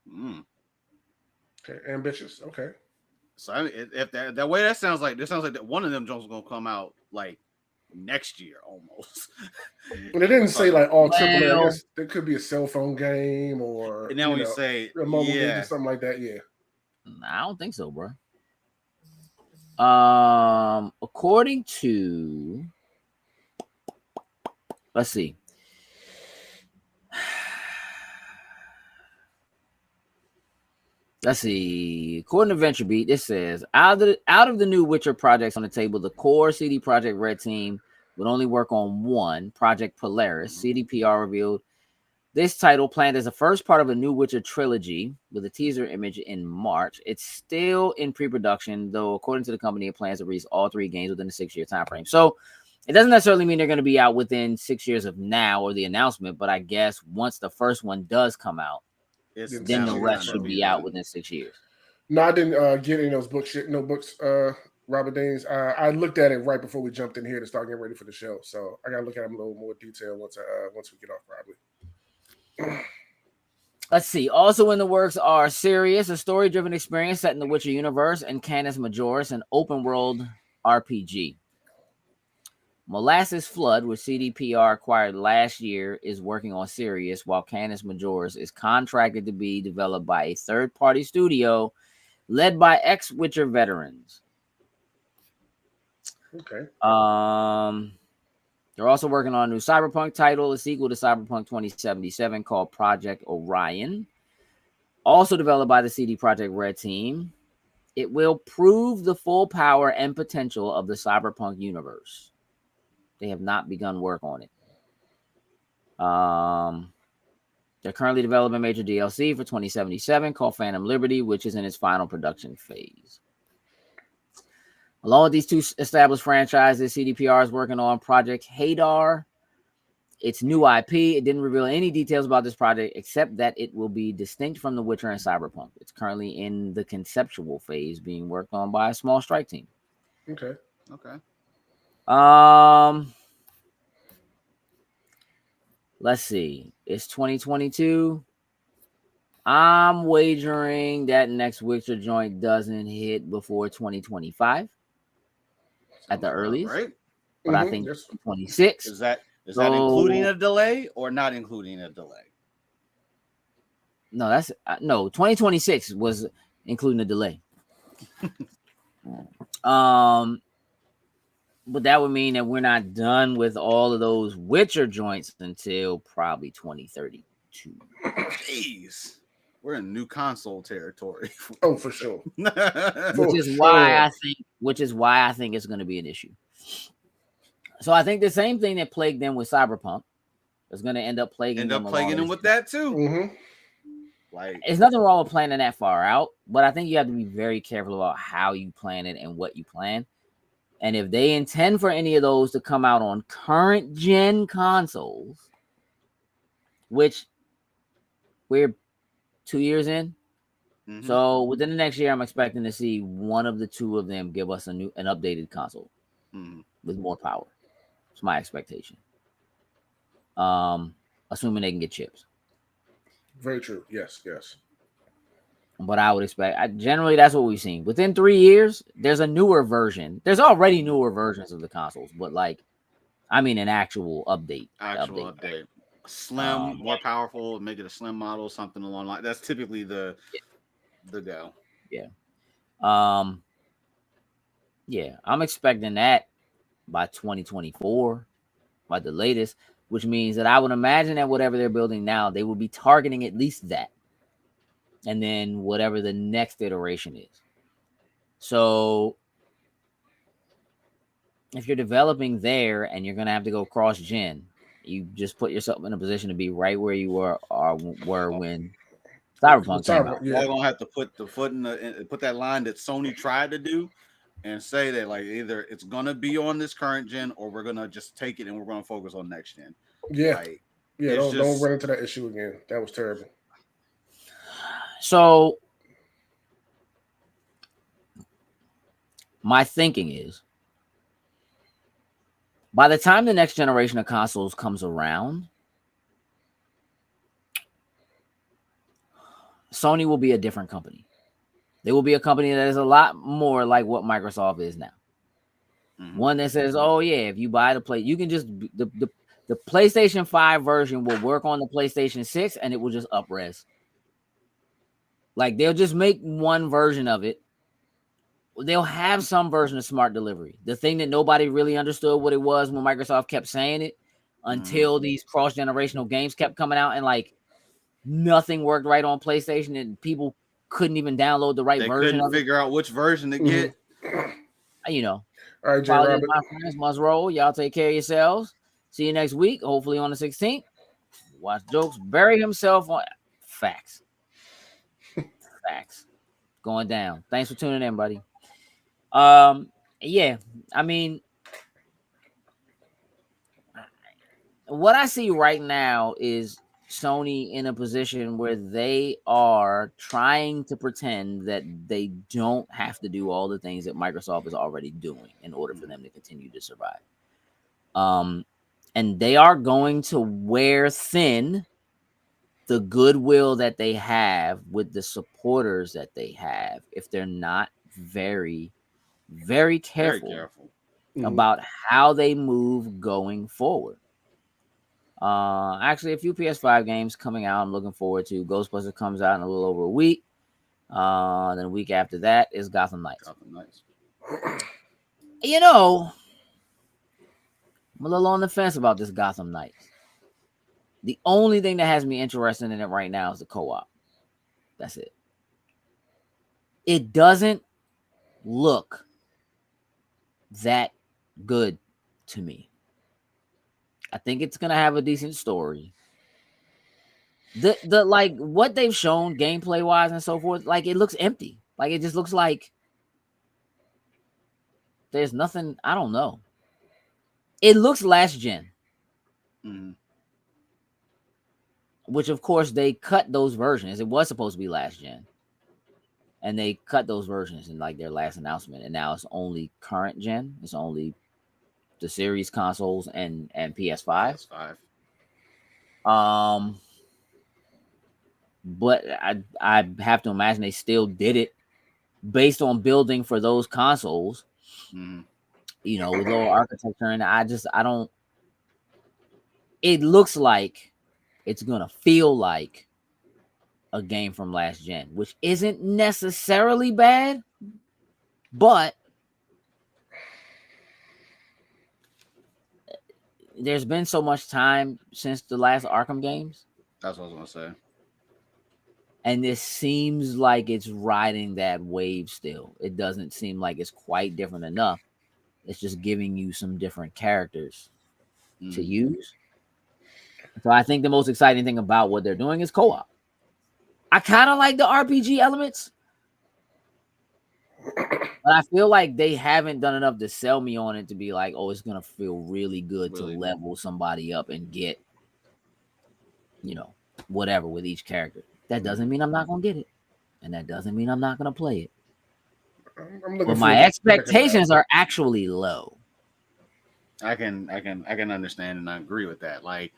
Okay, ambitious. Okay. So I mean, if that way that sounds like that one of them joints is gonna come out like next year almost. But it didn't say like all AAA. I guess there could be a cell phone game or and then when you say a mobile game or something like that. Yeah. I don't think so, bro. According to, let's see. Let's see. According to VentureBeat, this says out of the new Witcher projects on the table, the core CD Projekt Red team would only work on one, Project Polaris. CDPR revealed this title planned as the first part of a new Witcher trilogy with a teaser image in March. It's still in pre-production, though according to the company, it plans to release all 3 games within a 6-year time frame. So it doesn't necessarily mean they're going to be out within 6 years of now or the announcement, but I guess once the first one does come out, then the rest should be out within 6 years. No, I didn't get any of those books. No books, Robert Daines. I looked at it right before we jumped in here to start getting ready for the show. So I got to look at them in a little more detail once we get off, probably. Let's see. Also in the works are Sirius, a story-driven experience set in the Witcher universe, and Canis Majoris, an open-world RPG. Molasses Flood, which CDPR acquired last year, is working on Sirius, while Canis Majoris is contracted to be developed by a third-party studio led by ex-Witcher veterans. Okay. They're also working on a new Cyberpunk title, a sequel to Cyberpunk 2077 called Project Orion, also developed by the CD Projekt Red team. It will prove the full power and potential of the Cyberpunk universe. They have not begun work on it. They're currently developing major DLC for 2077 called Phantom Liberty, which is in its final production phase. Along with these 2 established franchises, CDPR is working on Project Hadar. It's new IP. It didn't reveal any details about this project except that it will be distinct from The Witcher and Cyberpunk. It's currently in the conceptual phase, being worked on by a small strike team. Okay. Let's see. It's 2022. I'm wagering that next Witcher joint doesn't hit before 2025 at the earliest. Right. But I think 2026. Is that including a delay or not including a delay? No, that's no. 2026 was including a delay. But that would mean that we're not done with all of those Witcher joints until probably 2032. Jeez. We're in new console territory. Oh, for sure. Which is why I think it's going to be an issue. So I think the same thing that plagued them with Cyberpunk is going to end up plaguing them with that too. Mm-hmm. Like, there's nothing wrong with planning that far out, but I think you have to be very careful about how you plan it and what you plan. And if they intend for any of those to come out on current gen consoles, which we're 2 years in, so within the next year, I'm expecting to see one of the 2 of them give us an updated console with more power. It's my expectation. Assuming they can get chips. Very true. Yes. But I would expect, generally, that's what we've seen. Within 3 years, there's a newer version. There's already newer versions of the consoles, but an actual update. Update. Slim, more powerful, make it a slim model, something along the line. That's typically the go. Yeah. I'm expecting that by 2024, by the latest, which means that I would imagine that whatever they're building now, they will be targeting at least that. And then whatever the next iteration is. So if you're developing there and you're going to have to go cross-gen, you just put yourself in a position to be right where you were when Cyberpunk came out. You're going to have to put the foot put that line that Sony tried to do and say that either it's going to be on this current gen or we're going to just take it and we're going to focus on next gen. Yeah. Don't run into that issue again. That was terrible. So my thinking is by the time the next generation of consoles comes around, Sony will be a different company. They will be a company that is a lot more like what Microsoft is now. One that says, oh yeah, if you buy the play, you can just the PlayStation 5 version will work on the PlayStation 6 and it will just up-res. They'll just make one version of it they'll have some version of smart delivery. The thing that nobody really understood what it was when Microsoft kept saying it until these cross-generational games kept coming out, and like nothing worked right on PlayStation, and people couldn't even download the right They version couldn't of it. figure out which version to get. You know, All right, J. apologies, Robert. my friends, must roll. Y'all take care of yourselves. See you next week, hopefully on the 16th. Watch Jokes bury himself on facts. Facts going down. Thanks for tuning in, buddy. Yeah, I mean, what I see right now is Sony in a position where they are trying to pretend that they don't have to do all the things that Microsoft is already doing in order for them to continue to survive. And they are going to wear thin the goodwill that they have with the supporters that they have if they're not very, very careful, about how they move going forward. Actually, a few PS5 games coming out I'm looking forward to. Ghostbusters comes out in a little over a week. Then a week after that is Gotham Knights. You know, I'm a little on the fence about this Gotham Knights. The only thing that has me interested in it right now is the co-op. That's it. It doesn't look that good to me. I think it's gonna have a decent story. The like what they've shown gameplay wise and so forth, like it looks empty. Like it just looks like there's nothing. I don't know. It looks last gen, which of course they cut those versions. It was supposed to be last gen, and they cut those versions in like their last announcement, and now it's only current gen. It's only the series consoles and PS5. But I have to imagine they still did it based on building for those consoles, you know, with lower architecture. And I don't. It looks like it's gonna feel like a game from last gen, which isn't necessarily bad, but there's been so much time since the last Arkham games. That's what I was gonna say. And this seems like it's riding that wave still. It doesn't seem like it's quite different enough. It's just giving you some different characters to use. So I think the most exciting thing about what they're doing is co-op. I kind of like the RPG elements, but I feel like they haven't done enough to sell me on it to be like, oh, it's going to feel really good to level somebody up and get, you know, whatever with each character. That doesn't mean I'm not going to get it. And that doesn't mean I'm not going to play it. But my expectations are actually low. I can understand and I agree with that. Like,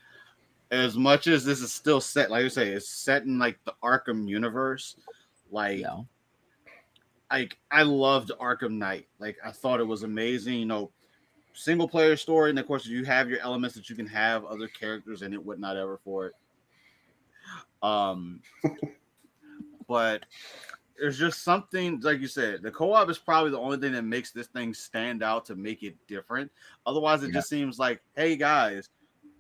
as much as this is still set, like you say, it's set in like the Arkham universe. Like, I loved Arkham Knight. Like, I thought it was amazing. You know, single player story, and of course, you have your elements that you can have other characters in it, whatnot, ever for it. But there's just something, like you said, the co-op is probably the only thing that makes this thing stand out to make it different. Otherwise, it just seems like, hey guys,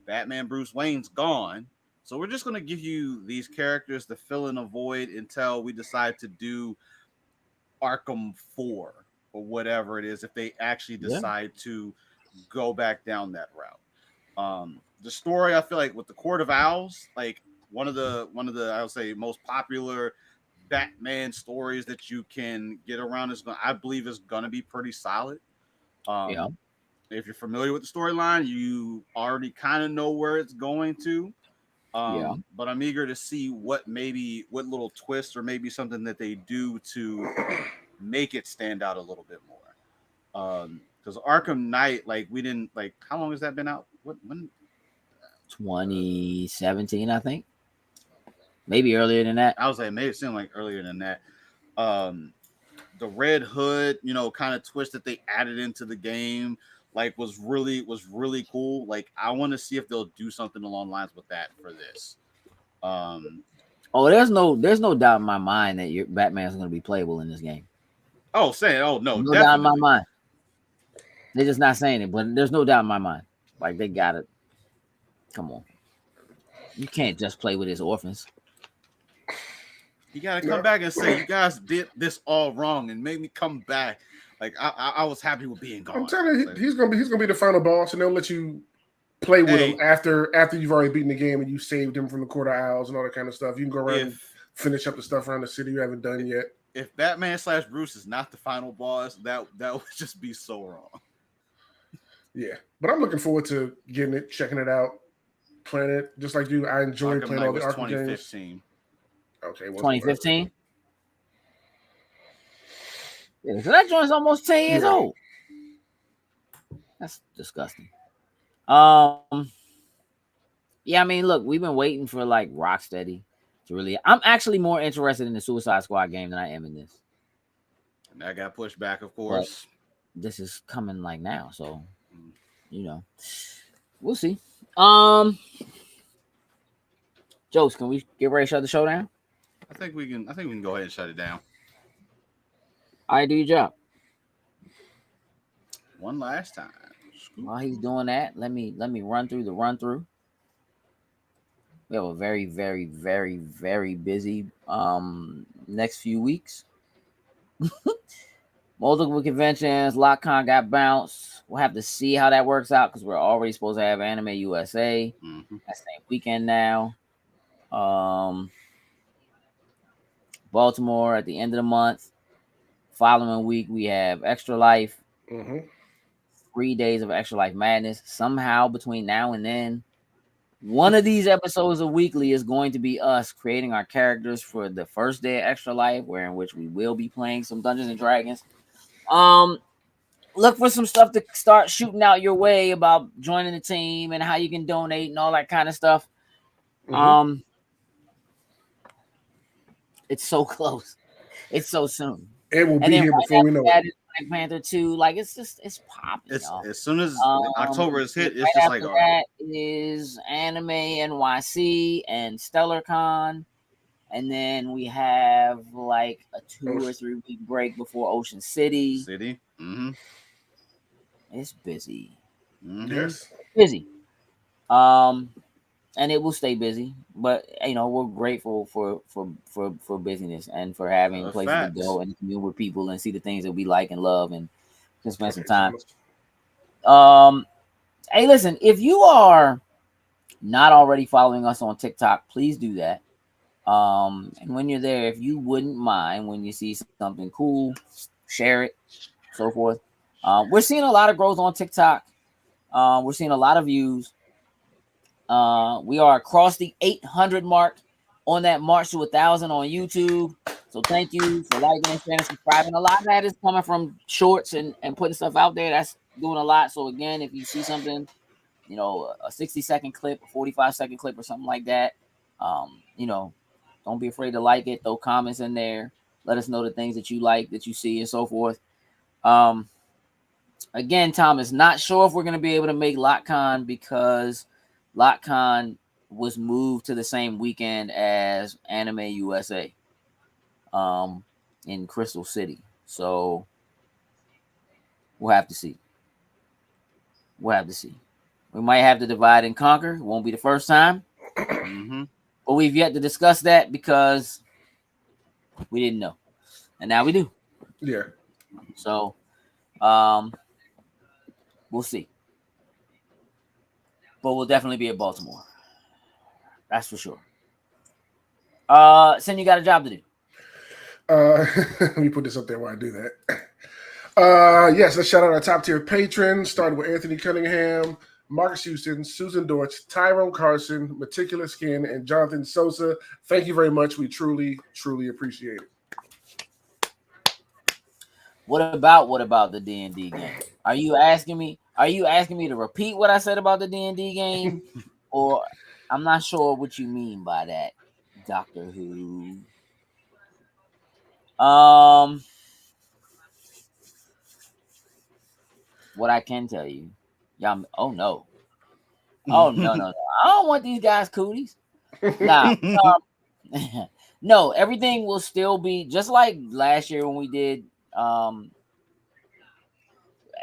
Batman Bruce Wayne's gone, so we're just going to give you these characters to fill in a void until we decide to do Arkham 4 or whatever it is, if they actually decide to go back down that route. The story, I feel like with the Court of Owls, like one of the I would say most popular Batman stories that you can get around I believe is gonna be pretty solid. If you're familiar with the storyline, you already kind of know where it's going to. But I'm eager to see what little twist or maybe something that they do to make it stand out a little bit more. Because Arkham Knight, like we didn't like. How long has that been out? When? 2017, I think. Maybe earlier than that. I was like, maybe it seemed like earlier than that. The Red Hood, you know, kind of twist that they added into the game, like was really cool. Like, I want to see if they'll do something along the lines with that for this. There's no doubt in my mind that your Batman's going to be playable in this game. Oh, saying, oh no, No doubt in my definitely. mind. They're just not saying it, but there's no doubt in my mind. Like they got it. Come on, you can't just play with his orphans. You gotta come back and say you guys did this all wrong and make me come back. Like I was happy with being gone. I'm telling you, Like, he's gonna be the final boss, and they'll let you play with Hey. him after you've already beaten the game and you saved him from the Court of Owls and all that kind of stuff. You can go around and finish up the stuff around the city you haven't done yet. If Batman / Bruce is not the final boss, that would just be so wrong. Yeah, but I'm looking forward to getting it, checking it out, playing it. Just like you, I enjoy playing all the Arkham games. 2015. Okay, 2015. Yeah, so that joint's almost 10 years old. That's disgusting. Yeah, I mean, look, we've been waiting for like Rocksteady to really. I'm actually more interested in the Suicide Squad game than I am in this. And that got pushed back, of course. But this is coming like now, so we'll see. Jokes, can we get ready to shut the show down? I think we can go ahead and shut it down. All right, do your job. One last time. While he's doing that, let me run through the run through. We have a very, very, very, very busy next few weeks. Multiple conventions. LotCon got bounced. We'll have to see how that works out because we're already supposed to have Anime USA that same weekend now. Baltimore at the end of the month. Following week we have Extra Life. 3 days of Extra Life Madness. Somehow between now and then, one of these episodes of Weekly is going to be us creating our characters for the first day of Extra Life, in which we will be playing some Dungeons and Dragons. Look for some stuff to start shooting out your way about joining the team and how you can donate and all that kind of stuff. It's so close. It's so soon. It will be here before we know it. Black Panther 2, like it's popping. As soon as October is hit, it's just like that is Anime NYC and StellarCon, and then we have like a 2 or 3 week break before Ocean City. It's busy. Yes, busy. And it will stay busy, but we're grateful for busyness and for having places to go and commune with people and see the things that we like and love and just spend some time. Hey, listen, if you are not already following us on TikTok, please do that. And when you're there, if you wouldn't mind, when you see something cool, share it, so forth. We're seeing a lot of growth on TikTok. We're seeing a lot of views. We are across the 800 mark on that march to 1,000 on YouTube. So thank you for liking and sharing and subscribing. A lot of that is coming from shorts and putting stuff out there. That's doing a lot. So again, if you see something, a 60-second clip, a 45-second clip or something like that, don't be afraid to like it. Throw comments in there. Let us know the things that you like, that you see, and so forth. Again, Thomas, not sure if we're going to be able to make LotCon because LotCon was moved to the same weekend as Anime USA in Crystal City. So we'll have to see. We might have to divide and conquer. It won't be the first time. But we've yet to discuss that because we didn't know. And now we do. Yeah. So we'll see. But we'll definitely be at Baltimore. That's for sure. Sen, you got a job to do. Let me put this up there while I do that. Yes, let's shout out our top tier patrons. Started with Anthony Cunningham, Marcus Houston, Susan Dortch, Tyrone Carson, Meticulous Skin, and Jonathan Sosa. Thank you very much. We truly, truly appreciate it. What about the D&D game? Are you asking me to repeat what I said about the D&D game? Or I'm not sure what you mean by that, Doctor Who. What I can tell you, y'all. Oh no. I don't want these guys cooties. Nah. No, everything will still be just like last year when we did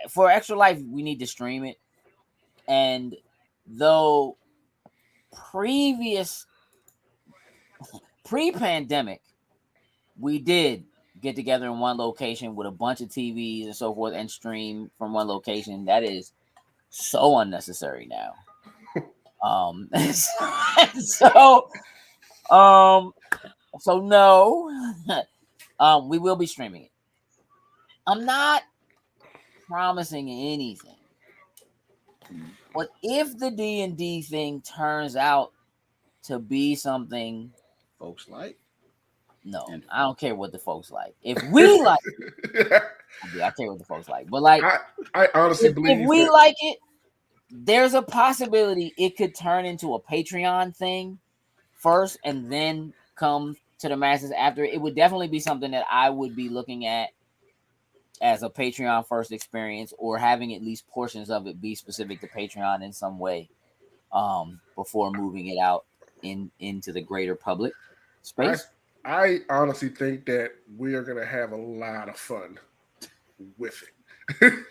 For Extra Life, we need to stream it. And though pre-pandemic, we did get together in one location with a bunch of TVs and so forth and stream from one location. That is so unnecessary now. So no, we will be streaming it. I'm not promising anything, but if the D&D thing turns out to be something folks like, no, I don't care what the folks like. If we like it, I care what the folks like. But like, I honestly believe if we like it, there's a possibility it could turn into a Patreon thing first and then come to the masses after. It would definitely be something that I would be looking at as a Patreon first experience, or having at least portions of it be specific to Patreon in some way, before moving it out into the greater public space. I honestly think that we are going to have a lot of fun with it.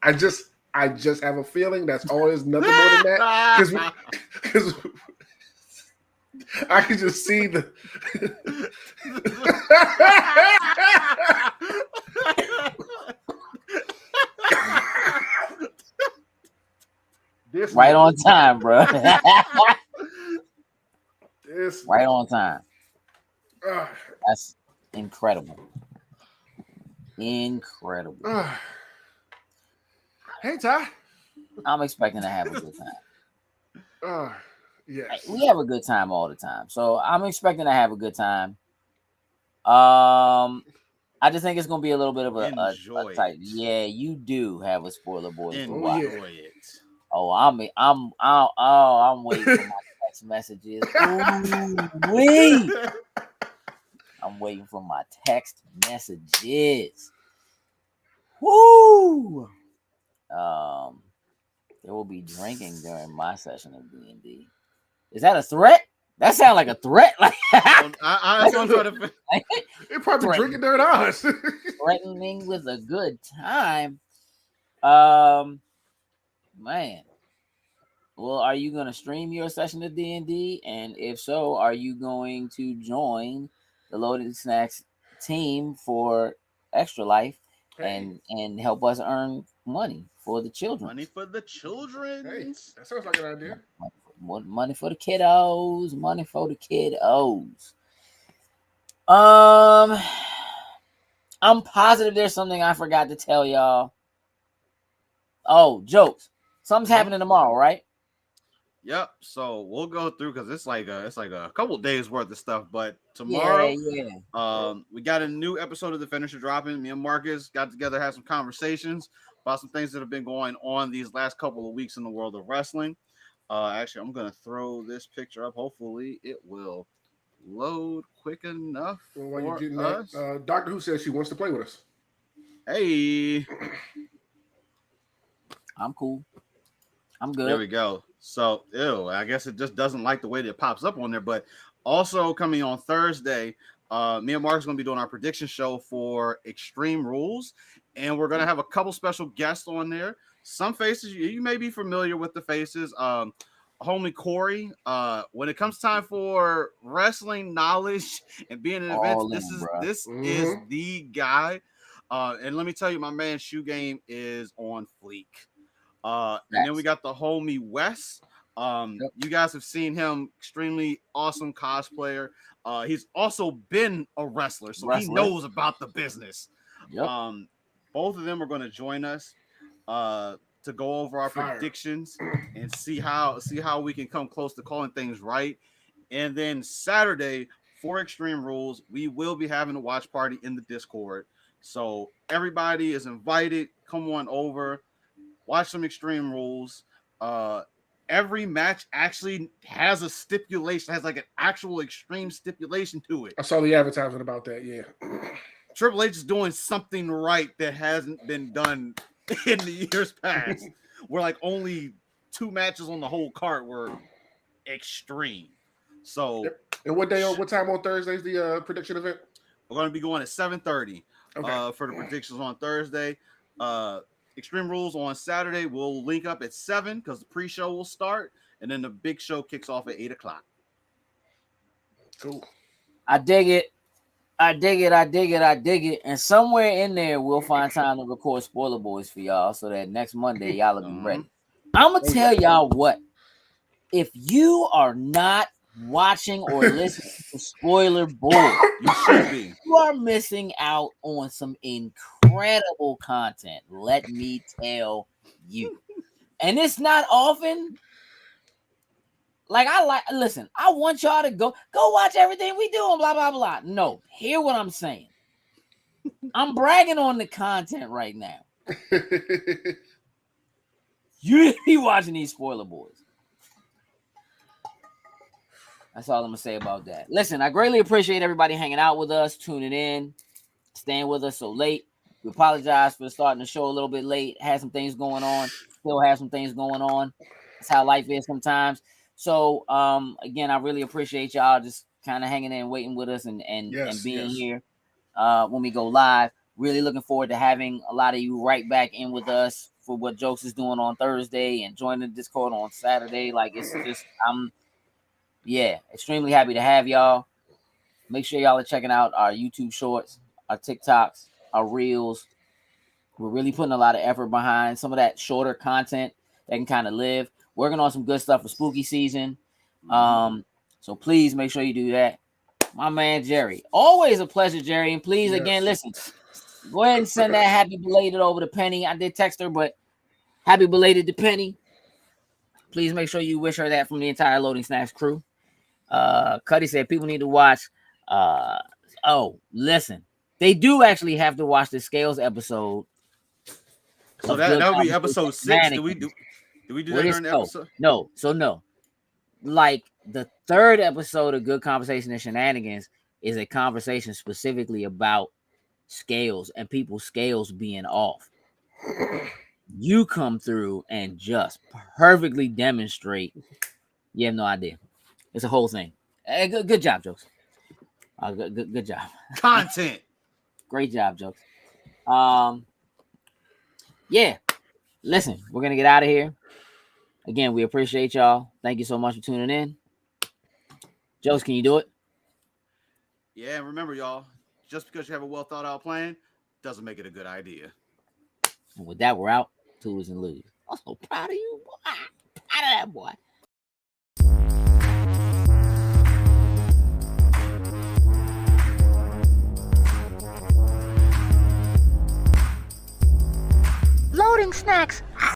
I just have a feeling that's always nothing more than that, because I can just see the. This right on time, bro. This right on time. That's incredible. Incredible. Hey, Ty. I'm expecting to have a good time. Yes. We have a good time all the time. So I'm expecting to have a good time. I just think it's gonna be a little bit of a tight. Yeah, you do have a spoiler boy. Enjoy it. Oh, I'm waiting for my text messages. Ooh-wee. I'm waiting for my text messages. Woo! There will be drinking during my session of D&D. Is that a threat? That sounds like a threat. Like I don't try to. They're probably drinking during ours. Threatening with a good time. Man. Well, are you going to stream your session of D&D? And if so, are you going to join the Loaded Snacks team for Extra Life and help us earn money for the children? Money for the children. Hey, that sounds like an idea. Money for the kiddos. Money for the kiddos. I'm positive there's something I forgot to tell y'all. Oh, jokes. Something's happening tomorrow, right? Yep. So we'll go through because it's like a couple days worth of stuff. But tomorrow, we got a new episode of The Finisher dropping. Me and Marcus got together, had some conversations about some things that have been going on these last couple of weeks in the world of wrestling. Actually, I'm gonna throw this picture up. Hopefully, it will load quick enough. Well, while you're getting that, Doctor Who says she wants to play with us. Hey, I'm cool. I'm good. There we go. So, I guess it just doesn't like the way that it pops up on there. But also coming on Thursday, me and Mark is going to be doing our prediction show for Extreme Rules. And we're going to have a couple special guests on there. Some faces, you may be familiar with the faces. Homie Corey, when it comes time for wrestling knowledge and being in events, this is the guy. And let me tell you, my man's shoe game is on fleek. And then we got the homie Wes. You guys have seen him, extremely awesome cosplayer. He's also been a wrestler, so he knows about the business. Yep. Both of them are going to join us to go over our predictions and see how we can come close to calling things right. And then Saturday for Extreme Rules, we will be having a watch party in the Discord. So everybody is invited. Come on over. Watch some Extreme Rules. Every match actually has a stipulation, has like an actual extreme stipulation to it. I saw the advertisement about that, yeah. Triple H is doing something right that hasn't been done in the years past. Where like only 2 matches on the whole card were extreme. So and what time on Thursday is the prediction event? We're going to be going at 7:30. Okay. for the predictions on Thursday. Extreme Rules on Saturday. We'll link up at 7 because the pre-show will start, and then the big show kicks off at 8:00. Cool. I dig it. I dig it. I dig it. I dig it. And somewhere in there, we'll find time to record Spoiler Boys for y'all so that next Monday, y'all will be ready. I'm going to tell y'all what. If you are not watching or listening to Spoiler Boys, You should be. you are missing out on some incredible content. Let me tell you. And it's not often. Like, listen, I want y'all to go watch everything we do and blah, blah, blah. No, hear what I'm saying. I'm bragging on the content right now. You need to be watching these Spoiler Boys. That's all I'm going to say about that. Listen, I greatly appreciate everybody hanging out with us, tuning in, staying with us so late. We apologize for starting the show a little bit late. Had some things going on. Still have some things going on. That's how life is sometimes. So, again, I really appreciate y'all just kind of hanging in, waiting with us and being here when we go live. Really looking forward to having a lot of you right back in with us for what Jokes is doing on Thursday and join the Discord on Saturday. Like, it's just, extremely happy to have y'all. Make sure y'all are checking out our YouTube shorts, our TikToks, our Reels. We're really putting a lot of effort behind some of that shorter content that can kind of live. Working on some good stuff for spooky season. So please make sure you do that. My man, Jerry. Always a pleasure, Jerry. And please, again, listen, go ahead and send that happy belated over to Penny. I did text her, but happy belated to Penny. Please make sure you wish her that from the entire Loading Snacks crew. Cuddy said people need to watch. Listen, they do actually have to watch the Scales episode. So that would be episode 6. Do we do that during the episode? No. Like the third episode of Good Conversation and Shenanigans is a conversation specifically about scales and people's scales being off. You come through and just perfectly demonstrate. You have no idea. It's a whole thing. Good job, Jokes. Good job. Content. Great job, Jokes. Yeah. Listen, we're gonna get out of here. Again, we appreciate y'all. Thank you so much for tuning in. Jokes, can you do it? Yeah, and remember, y'all, just because you have a well thought out plan doesn't make it a good idea. And with that, we're out. Toodles and lose. I'm so proud of you, boy. Proud of that boy. Loading Snacks